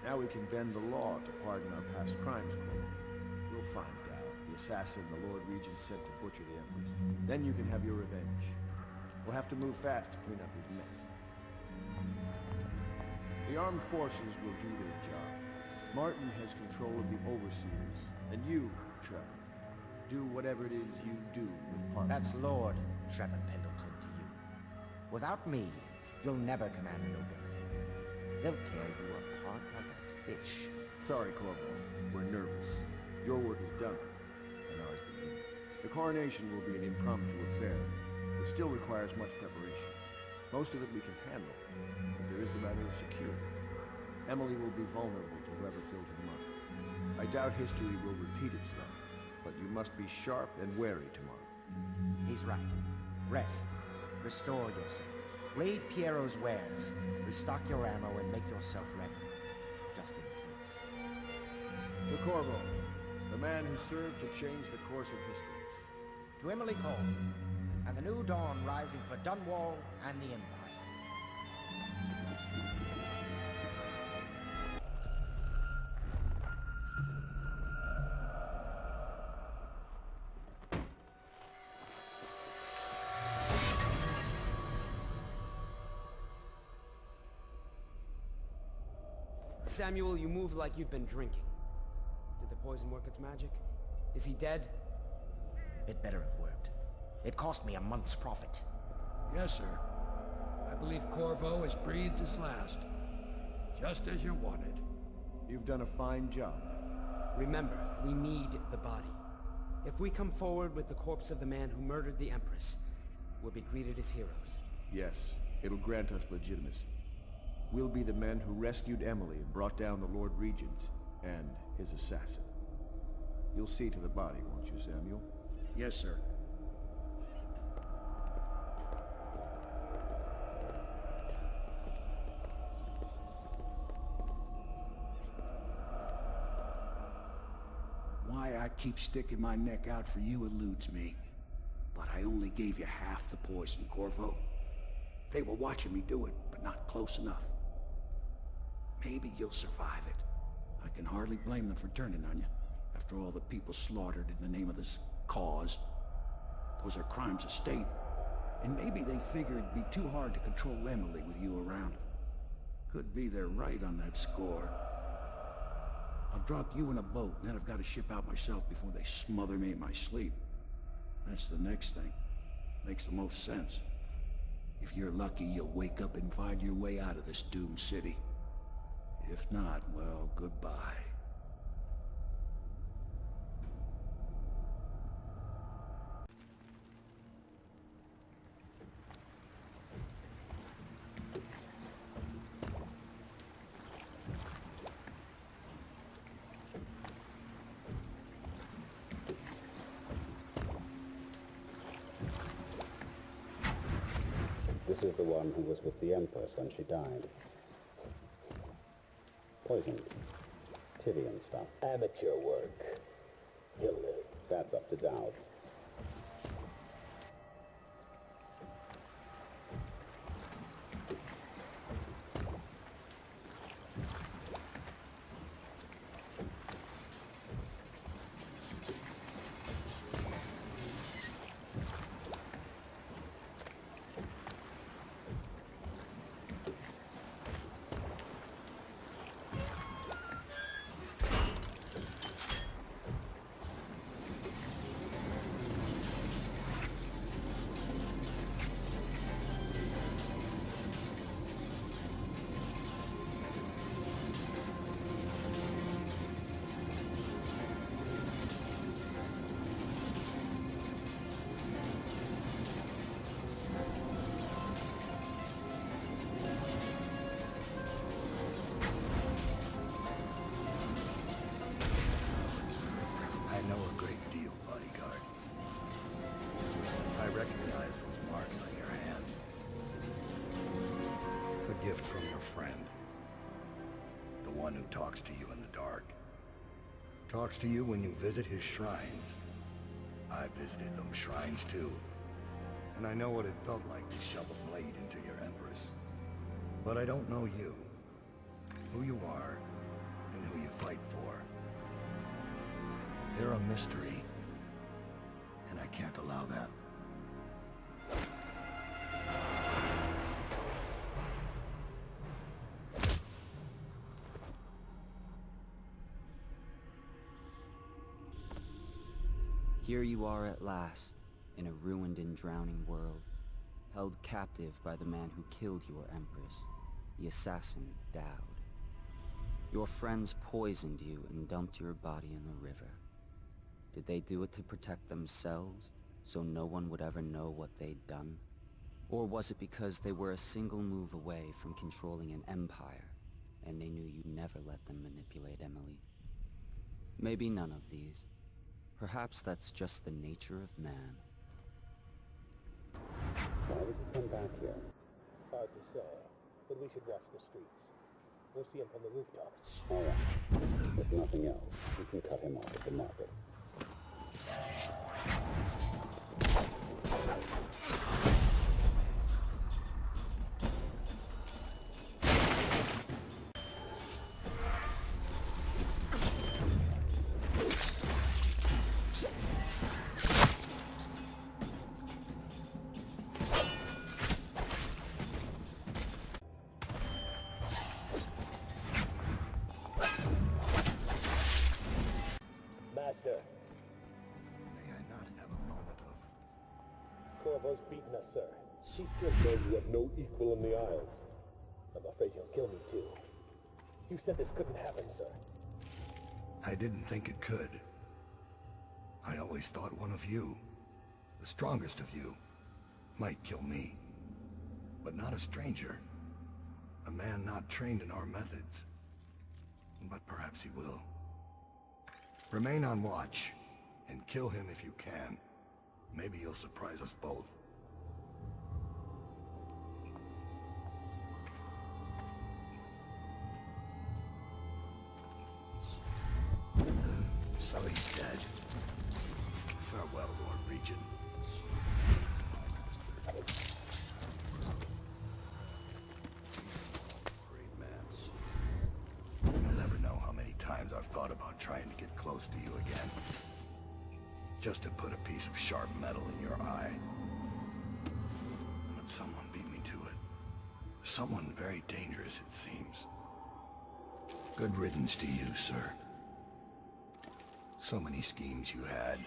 Now we can bend the law to pardon our past crimes, Corvo. We'll find out the assassin the Lord Regent sent to butcher the Empress. Then you can have your revenge. We'll have to move fast to clean up his mess. The armed forces will do their job. Martin has control of the overseers, and you, Trevor, do whatever it is you do with Parker. That's Lord Trevor Pendleton to you. Without me, you'll never command the nobility. They'll tear you apart like a fish. Sorry, Corvo. We're nervous. Your work is done, and ours begins. The coronation will be an impromptu affair. It still requires much preparation. Most of it we can handle, but there is the matter of security. Emily will be vulnerable to whoever killed her mother. I doubt history will repeat itself, but you must be sharp and wary tomorrow. He's right. Rest. Restore yourself. Raid Piero's wares. Restock your ammo and make yourself ready. Just in case. To Corvo, the man who served to change the course of history. To Emily Cole, and the new dawn rising for Dunwall and the Empire. Samuel, you move like you've been drinking. Did the poison work its magic? Is he dead? It better have worked. It cost me a month's profit. Yes, sir. I believe Corvo has breathed his last. Just as you wanted. You've done a fine job. Remember, we need the body. If we come forward with the corpse of the man who murdered the Empress, we'll be greeted as heroes. Yes, it'll grant us legitimacy. We'll be the men who rescued Emily and brought down the Lord Regent and his assassin. You'll see to the body, won't you, Samuel? Yes, sir. Why I keep sticking my neck out for you eludes me. But I only gave you half the poison, Corvo. They were watching me do it, but not close enough. Maybe you'll survive it. I can hardly blame them for turning on you, after all the people slaughtered in the name of this cause. Those are crimes of state. And maybe they figure it'd be too hard to control Emily with you around. Could be they're right on that score. I'll drop you in a boat, and then I've got to ship out myself before they smother me in my sleep. That's the next thing. Makes the most sense. If you're lucky, you'll wake up and find your way out of this doomed city. If not, well, goodbye. This is the one who was with the Empress when she died. Poisoned. Tivian stuff. Amateur work. He'll live. That's up to Dowd. I know a great deal, bodyguard. I recognize those marks on your hand. A gift from your friend. The one who talks to you in the dark. Talks to you when you visit his shrines. I visited those shrines too. And I know what it felt like to shove a blade into your Empress. But I don't know you. Who you are, and who you fight for. You're a mystery, and I can't allow that. Here you are at last, in a ruined and drowning world, held captive by the man who killed your Empress, the assassin Dowd. Your friends poisoned you and dumped your body in the river. Did they do it to protect themselves, so no one would ever know what they'd done? Or was it because they were a single move away from controlling an empire, and they knew you'd never let them manipulate Emily? Maybe none of these. Perhaps that's just the nature of man. Why would you come back here? Hard to say, but we should watch the streets. We'll see him from the rooftops. All right. If nothing else, we can cut him off at the market. Corvo's beaten us, sir. He still knows you have no equal in the Isles. I'm afraid he'll kill me, too. You said this couldn't happen, sir. I didn't think it could. I always thought one of you, the strongest of you, might kill me. But not a stranger. A man not trained in our methods. But perhaps he will. Remain on watch, and kill him if you can. Maybe he'll surprise us both. So he's dead. Farewell, Lord Regent. Great man. You'll never know how many times I've thought about trying to get close to you again. Just to put a piece of sharp metal in your eye. But someone beat me to it. Someone very dangerous, it seems. Good riddance to you, sir. So many schemes you had.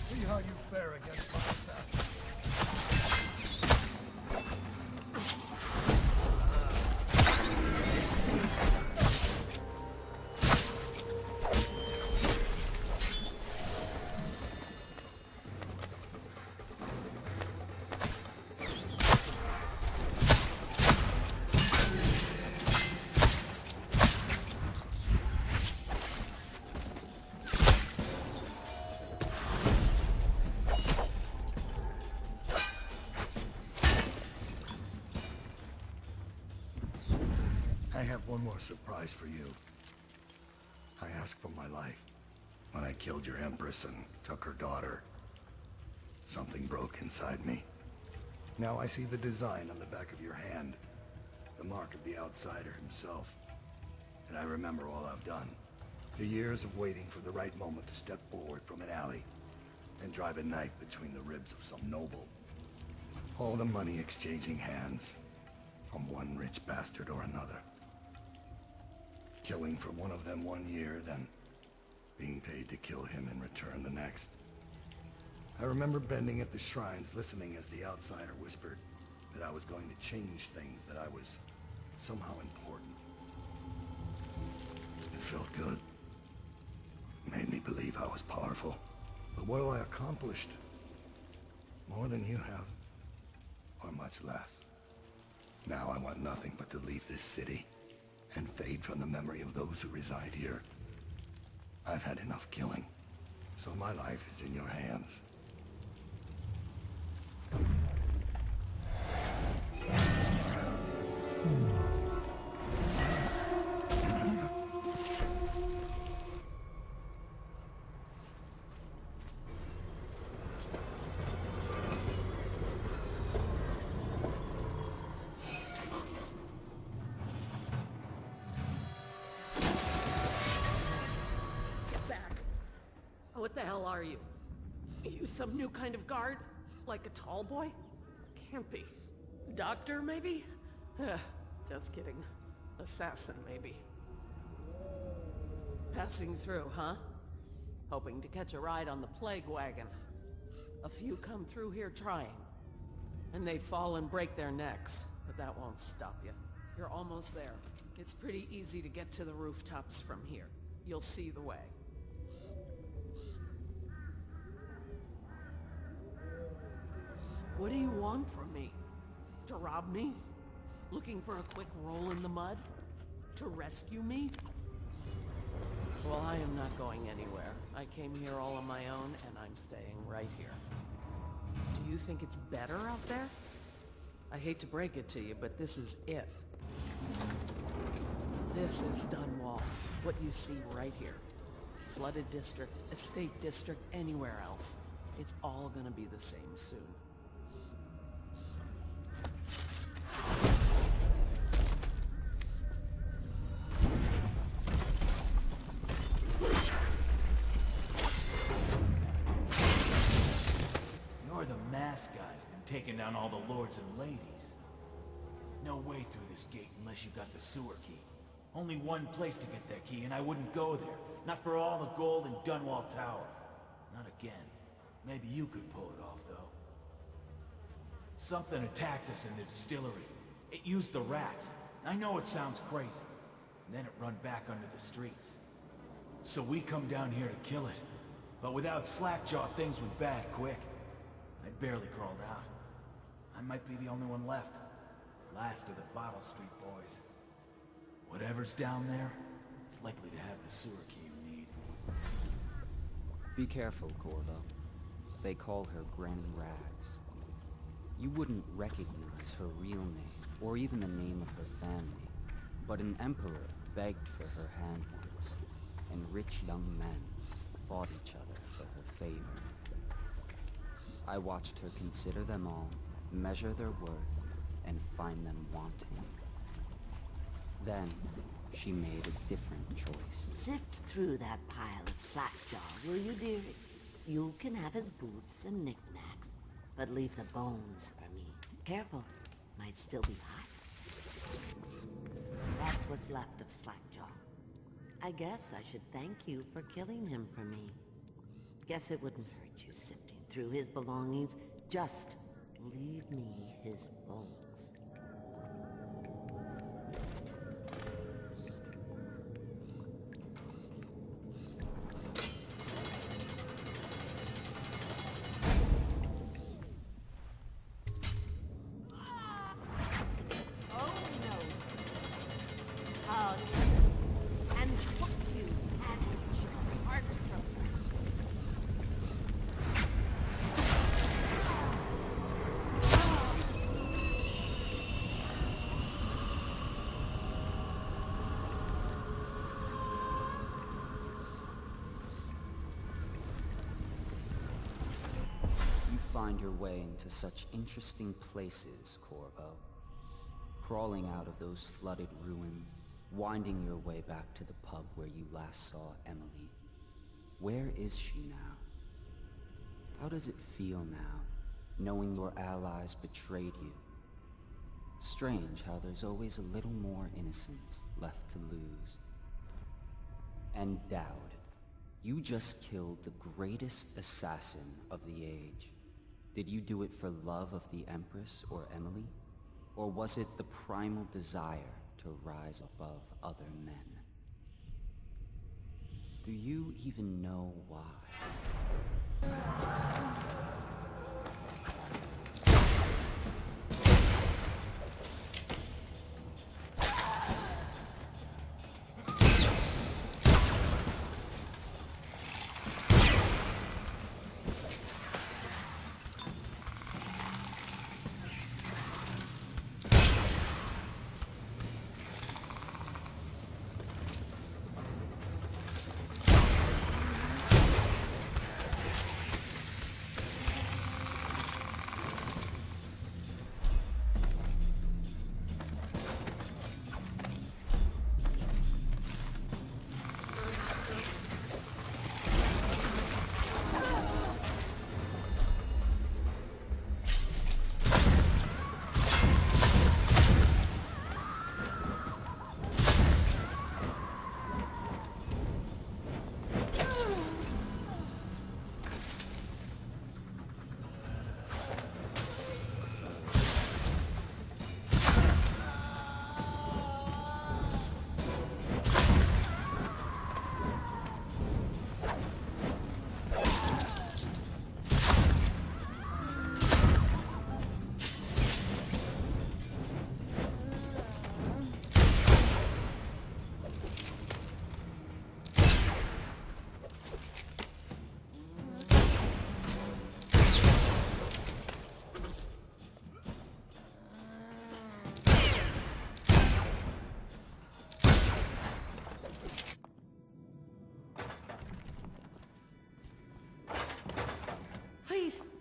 See how you fare against my assassin. I have one more surprise for you. I asked for my life when I killed your Empress and took her daughter. Something broke inside me. Now I see the design on the back of your hand, the mark of the outsider himself. And I remember all I've done. The years of waiting for the right moment to step forward from an alley and drive a knife between the ribs of some noble. All the money exchanging hands from one rich bastard or another. Killing for one of them 1 year, then being paid to kill him in return the next. I remember bending at the shrines, listening as the outsider whispered that I was going to change things, that I was somehow important. It felt good. It made me believe I was powerful. But what have I accomplished? More than you have, or much less. Now I want nothing but to leave this city and fade from the memory of those who reside here. I've had enough killing, so my life is in your hands. What the hell are you? You some new kind of guard? Like a tall boy? Can't be. Doctor, maybe? Just kidding. Assassin, maybe. Passing through, huh? Hoping to catch a ride on the plague wagon. A few come through here trying. And they fall and break their necks. But that won't stop you. You're almost there. It's pretty easy to get to the rooftops from here. You'll see the way. What do you want from me? To rob me? Looking for a quick roll in the mud? To rescue me? Well, I am not going anywhere. I came here all on my own, and I'm staying right here. Do you think it's better out there? I hate to break it to you, but this is it. This is Dunwall. What you see right here. Flooded district, estate district, anywhere else. It's all gonna be the same soon. You're the mask guy's been taking down all the lords and ladies. No way through this gate unless you got the sewer key. Only one place to get that key, and I wouldn't go there. Not for all the gold in Dunwall Tower. Not again. Maybe you could pull it off, though. Something attacked us in the distillery. It used the rats. I know it sounds crazy. And then it run back under the streets. So we come down here to kill it. But without Slackjaw, things went bad quick. I barely crawled out. I might be the only one left. Last of the Bottle Street boys. Whatever's down there, is likely to have the sewer key you need. Be careful, Corvo. They call her Granny Rags. You wouldn't recognize her real name, or even the name of her family. But an emperor begged for her hand once, and rich young men fought each other for her favor. I watched her consider them all, measure their worth, and find them wanting. Then, she made a different choice. Sift through that pile of slackjaw, will you, dearie? You can have his boots and knickknacks, but leave the bones for me. Careful, might still be hot. That's what's left of Slackjaw. I guess I should thank you for killing him for me. Guess it wouldn't hurt you sifting through his belongings. Just leave me his bones. Find your way into such interesting places, Corvo. Crawling out of those flooded ruins, winding your way back to the pub where you last saw Emily. Where is she now? How does it feel now, knowing your allies betrayed you? Strange how there's always a little more innocence left to lose. And Dowd, you just killed the greatest assassin of the age. Did you do it for love of the Empress or Emily? Or was it the primal desire to rise above other men? Do you even know why?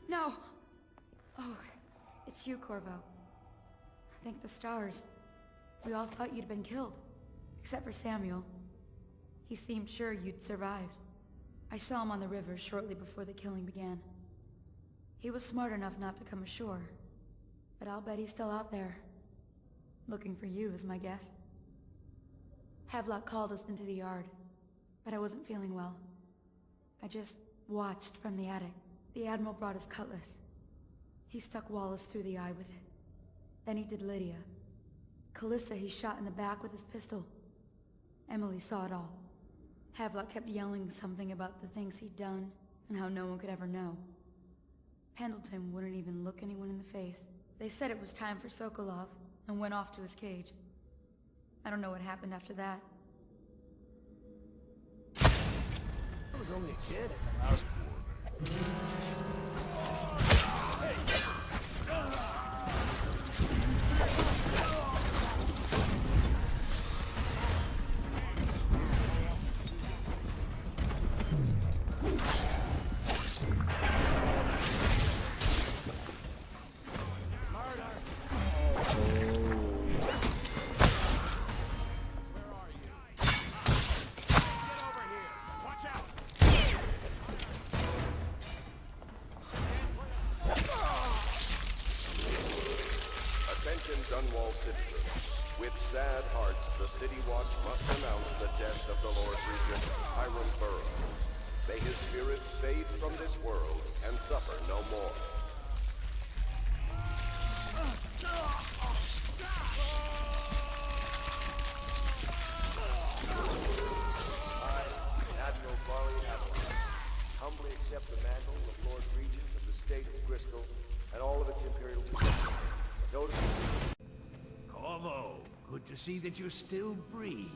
No! Oh, it's you, Corvo. Thank the stars. We all thought you'd been killed. Except for Samuel. He seemed sure you'd survived. I saw him on the river shortly before the killing began. He was smart enough not to come ashore. But I'll bet he's still out there. Looking for you is my guess. Havelock called us into the yard, but I wasn't feeling well. I just watched from the attic. The Admiral brought his cutlass. He stuck Wallace through the eye with it. Then he did Lydia. Callista he shot in the back with his pistol. Emily saw it all. Havelock kept yelling something about the things he'd done, and how no one could ever know. Pendleton wouldn't even look anyone in the face. They said it was time for Sokolov, and went off to his cage. I don't know what happened after that. I was only a kid at the last war. Attention Dunwall citizens. With sad hearts, the City Watch must announce the death of the Lord Regent, Hiram Burrows. May his spirit fade from this world and suffer no more. I, Admiral Barley Havelock, humbly accept the mantle of Lord Regent of the State of Crystal and all of its Imperial possessions. Notice... Corvo, good to see that you still breathe.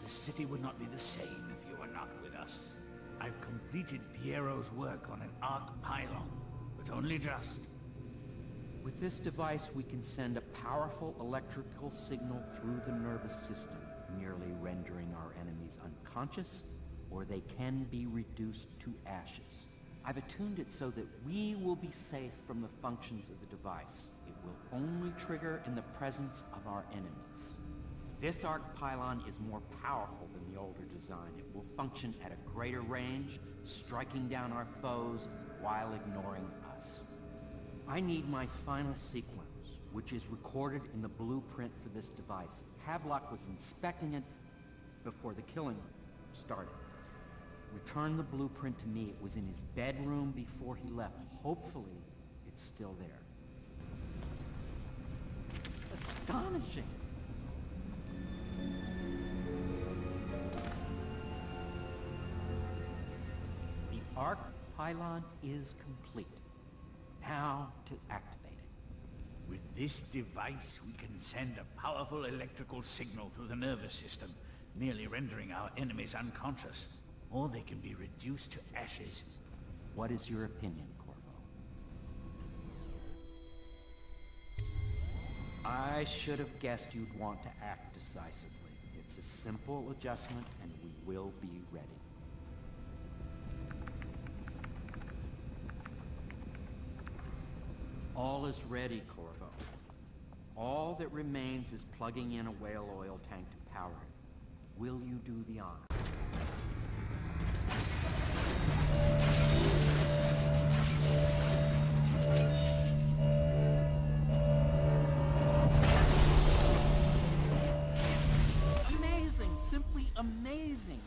The city would not be the same if you were not with us. I've completed Piero's work on an arc pylon, but only just. With this device, we can send a powerful electrical signal through the nervous system, merely rendering our enemies unconscious, or they can be reduced to ashes. I've attuned it so that we will be safe from the functions of the device. It will only trigger in the presence of our enemies. This arc pylon is more powerful than the older design. It will function at a greater range, striking down our foes while ignoring us. I need my final sequence, which is recorded in the blueprint for this device. Havelock was inspecting it before the killing started. Return the blueprint to me. It was in his bedroom before he left. Hopefully, it's still there. Astonishing! The arc pylon is complete. Now to activate it. With this device, we can send a powerful electrical signal through the nervous system, merely rendering our enemies unconscious. Or they can be reduced to ashes. What is your opinion, Corvo? I should have guessed you'd want to act decisively. It's a simple adjustment, and we will be ready. All is ready, Corvo. All that remains is plugging in a whale oil tank to power it. Will you do the honor? Amazing! Simply amazing!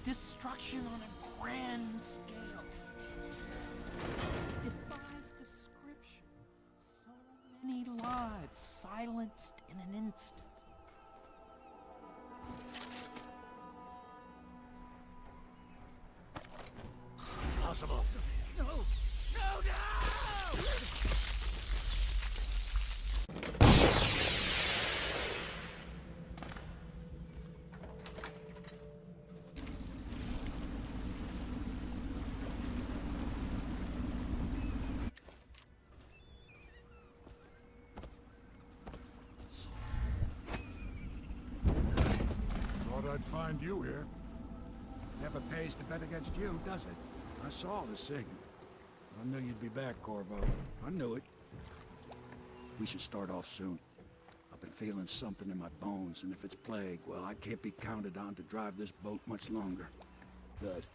Destruction on a grand scale. Defies description. So many lives silenced in an instant. Impossible. No! No, no! Thought I'd find you here. Never pays to bet against you, does it? I saw the signal. I knew you'd be back, Corvo. I knew it. We should start off soon. I've been feeling something in my bones, and if it's plague, well, I can't be counted on to drive this boat much longer. Good.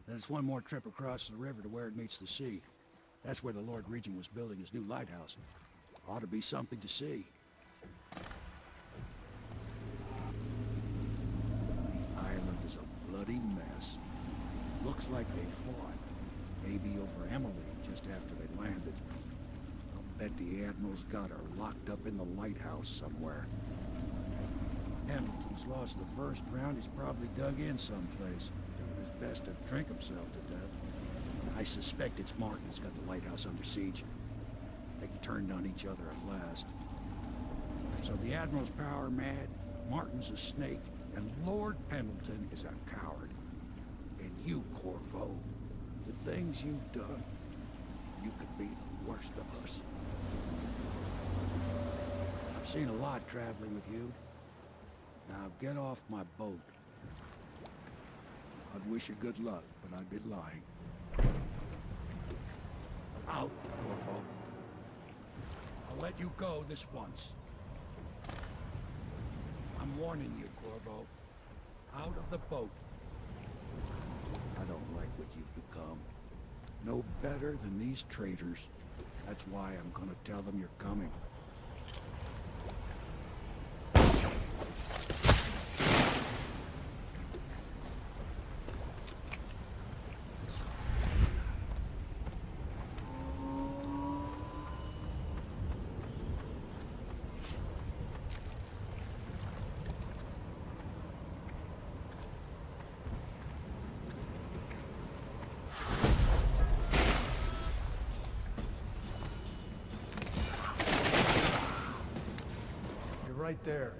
Then it's one more trip across the river to where it meets the sea. That's where the Lord Regent was building his new lighthouse. Ought to be something to see. bloody mess. Looks like they fought. Maybe over Emily just after they landed. I'll bet the Admiral's got her locked up in the lighthouse somewhere. Pendleton's lost the first round. He's probably dug in someplace. Doing his best to drink himself to death. I suspect it's Martin's got the lighthouse under siege. They turned on each other at last. So the Admiral's power mad, Martin's a snake, and Lord Pendleton is a coward. And you, Corvo, the things you've done, you could be the worst of us. I've seen a lot traveling with you. Now get off my boat. I'd wish you good luck, but I'd be lying. Out, Corvo. I'll let you go this once. I'm warning you, Corvo. Out of the boat. I don't like what you've become. No better than these traitors. That's why I'm gonna tell them you're coming. Right there.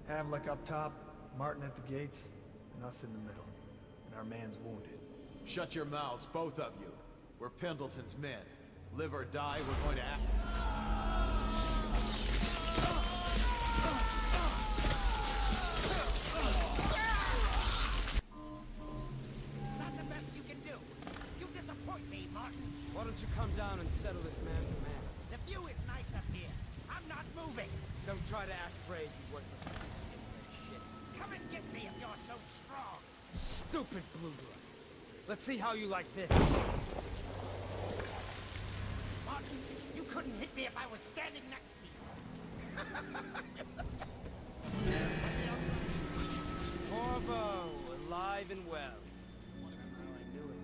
Havlik up top, Martin at the gates, and us in the middle. And our man's wounded. Shut your mouths, both of you. We're Pendleton's men. Live or die, we're going to act. It's not the best you can do. You disappoint me, Martin. Why don't you come down and settle this man to man? The view is nice up here. I'm not moving. Don't try to act brave, you worthless piece of ignorant shit. Come and get me if you're so strong. Stupid blue blood. Let's see how you like this. Martin, you couldn't hit me if I was standing next to you. Corvo, alive and well. Somehow I knew it.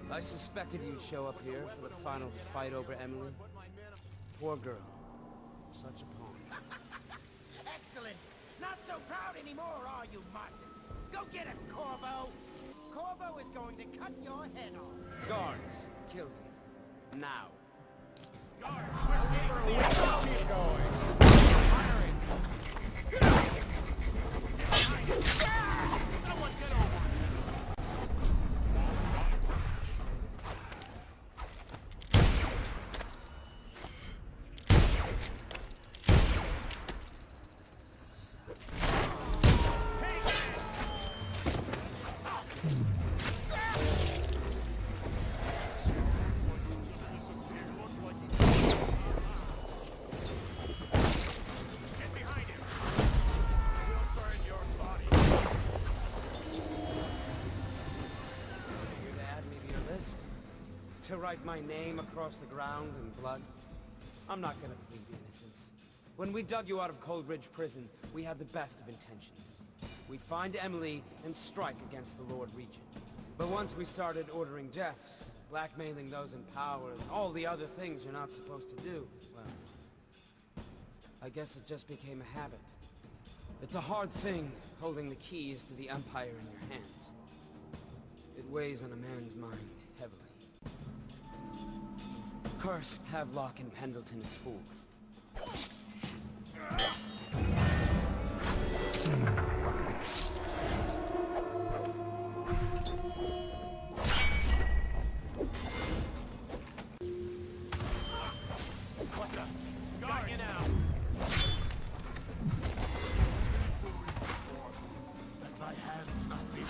I suspected you'd show up here for the final fight over Emily. Poor girl. Such a pawn. Excellent! Not so proud anymore, are you, Martin? Go get him, Corvo! Corvo is going to cut your head off. Guards, kill him. Now. Guards, keep going. Firing. Someone get over. To write my name across the ground in blood? I'm not gonna plead innocence. When we dug you out of Cold Ridge Prison, we had the best of intentions. We'd find Emily and strike against the Lord Regent. But once we started ordering deaths, blackmailing those in power, and all the other things you're not supposed to do, well, I guess it just became a habit. It's a hard thing, holding the keys to the Empire in your hands. It weighs on a man's mind heavily. Curse Havelock and Pendleton as fools. What the? Got you now! Let my hands not be.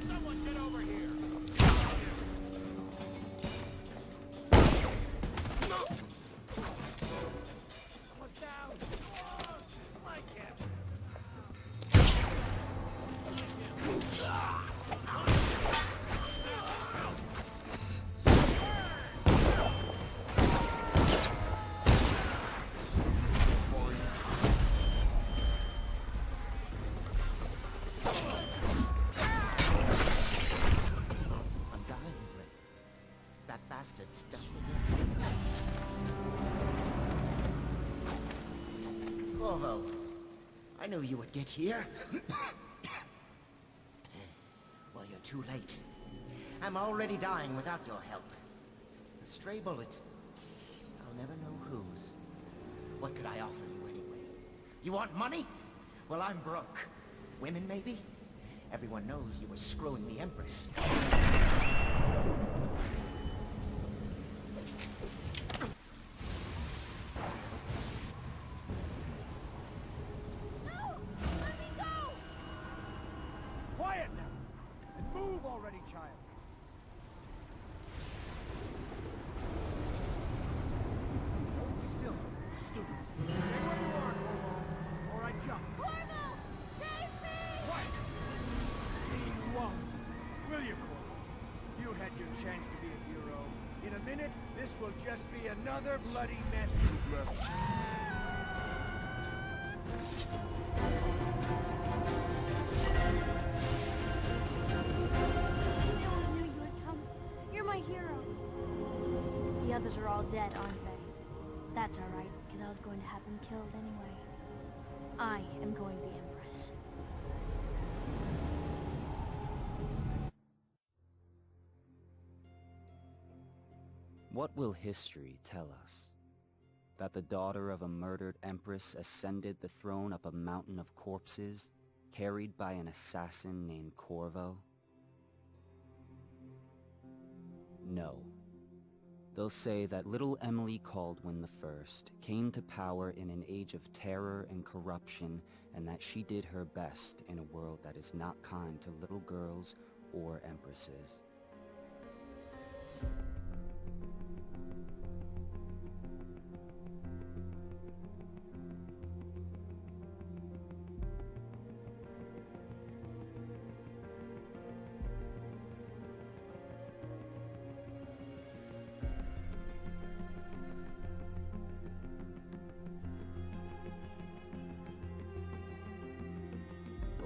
Someone get over here! No! knew you would get here. Well, you're too late. I'm already dying without your help. A stray bullet. I'll never know whose. What could I offer you anyway? You want money? Well, I'm broke. Women, maybe? Everyone knows you were screwing the Empress. Quiet now! And move already, child! Hold still, stupid. Stay where you are, Corvo, or I jump. Corvo! Save me! What? He won't. Will you, Corvo? You had your chance to be a hero. In a minute, this will just be another bloody mess you've left. I knew you would come. You're my hero. The others are all dead, aren't they? That's alright, because I was going to have them killed anyway. I am going to be Empress. What will history tell us? That the daughter of a murdered empress ascended the throne up a mountain of corpses, carried by an assassin named Corvo? No. They'll say that little Emily Caldwin I came to power in an age of terror and corruption, and that she did her best in a world that is not kind to little girls or empresses.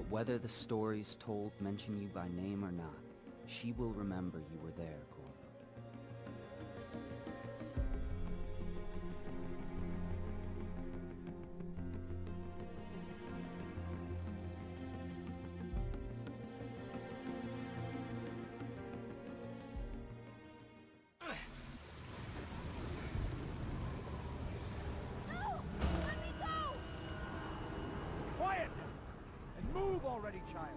Whether the stories told mention you by name or not, she will remember you were there, Corvo. Quiet now! And move already, child!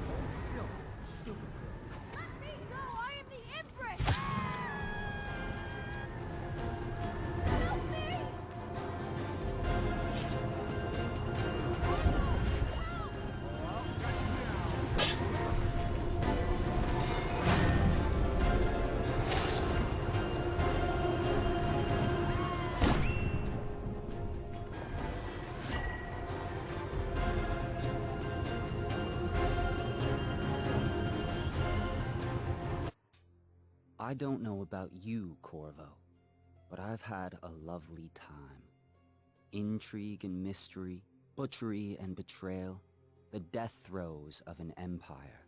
Hold still, stupid girl. Let me go! I am the Empress! Help me! I don't know about you, Corvo, but I've had a lovely time. Intrigue and mystery, butchery and betrayal, the death throes of an empire.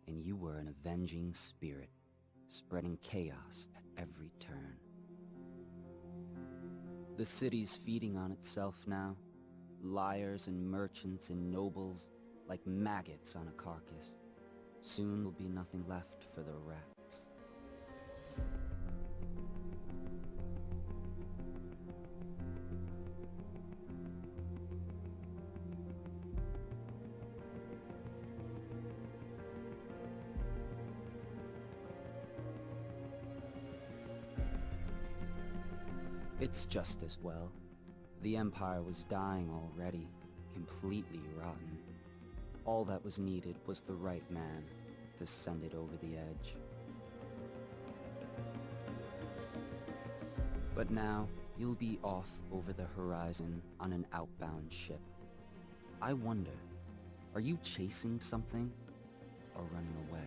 And you were an avenging spirit, spreading chaos at every turn. The city's feeding on itself now, liars and merchants and nobles like maggots on a carcass. Soon will be nothing left for the rats. It's just as well. The Empire was dying already, completely rotten. All that was needed was the right man to send it over the edge. But now, you'll be off over the horizon on an outbound ship. I wonder, are you chasing something or running away?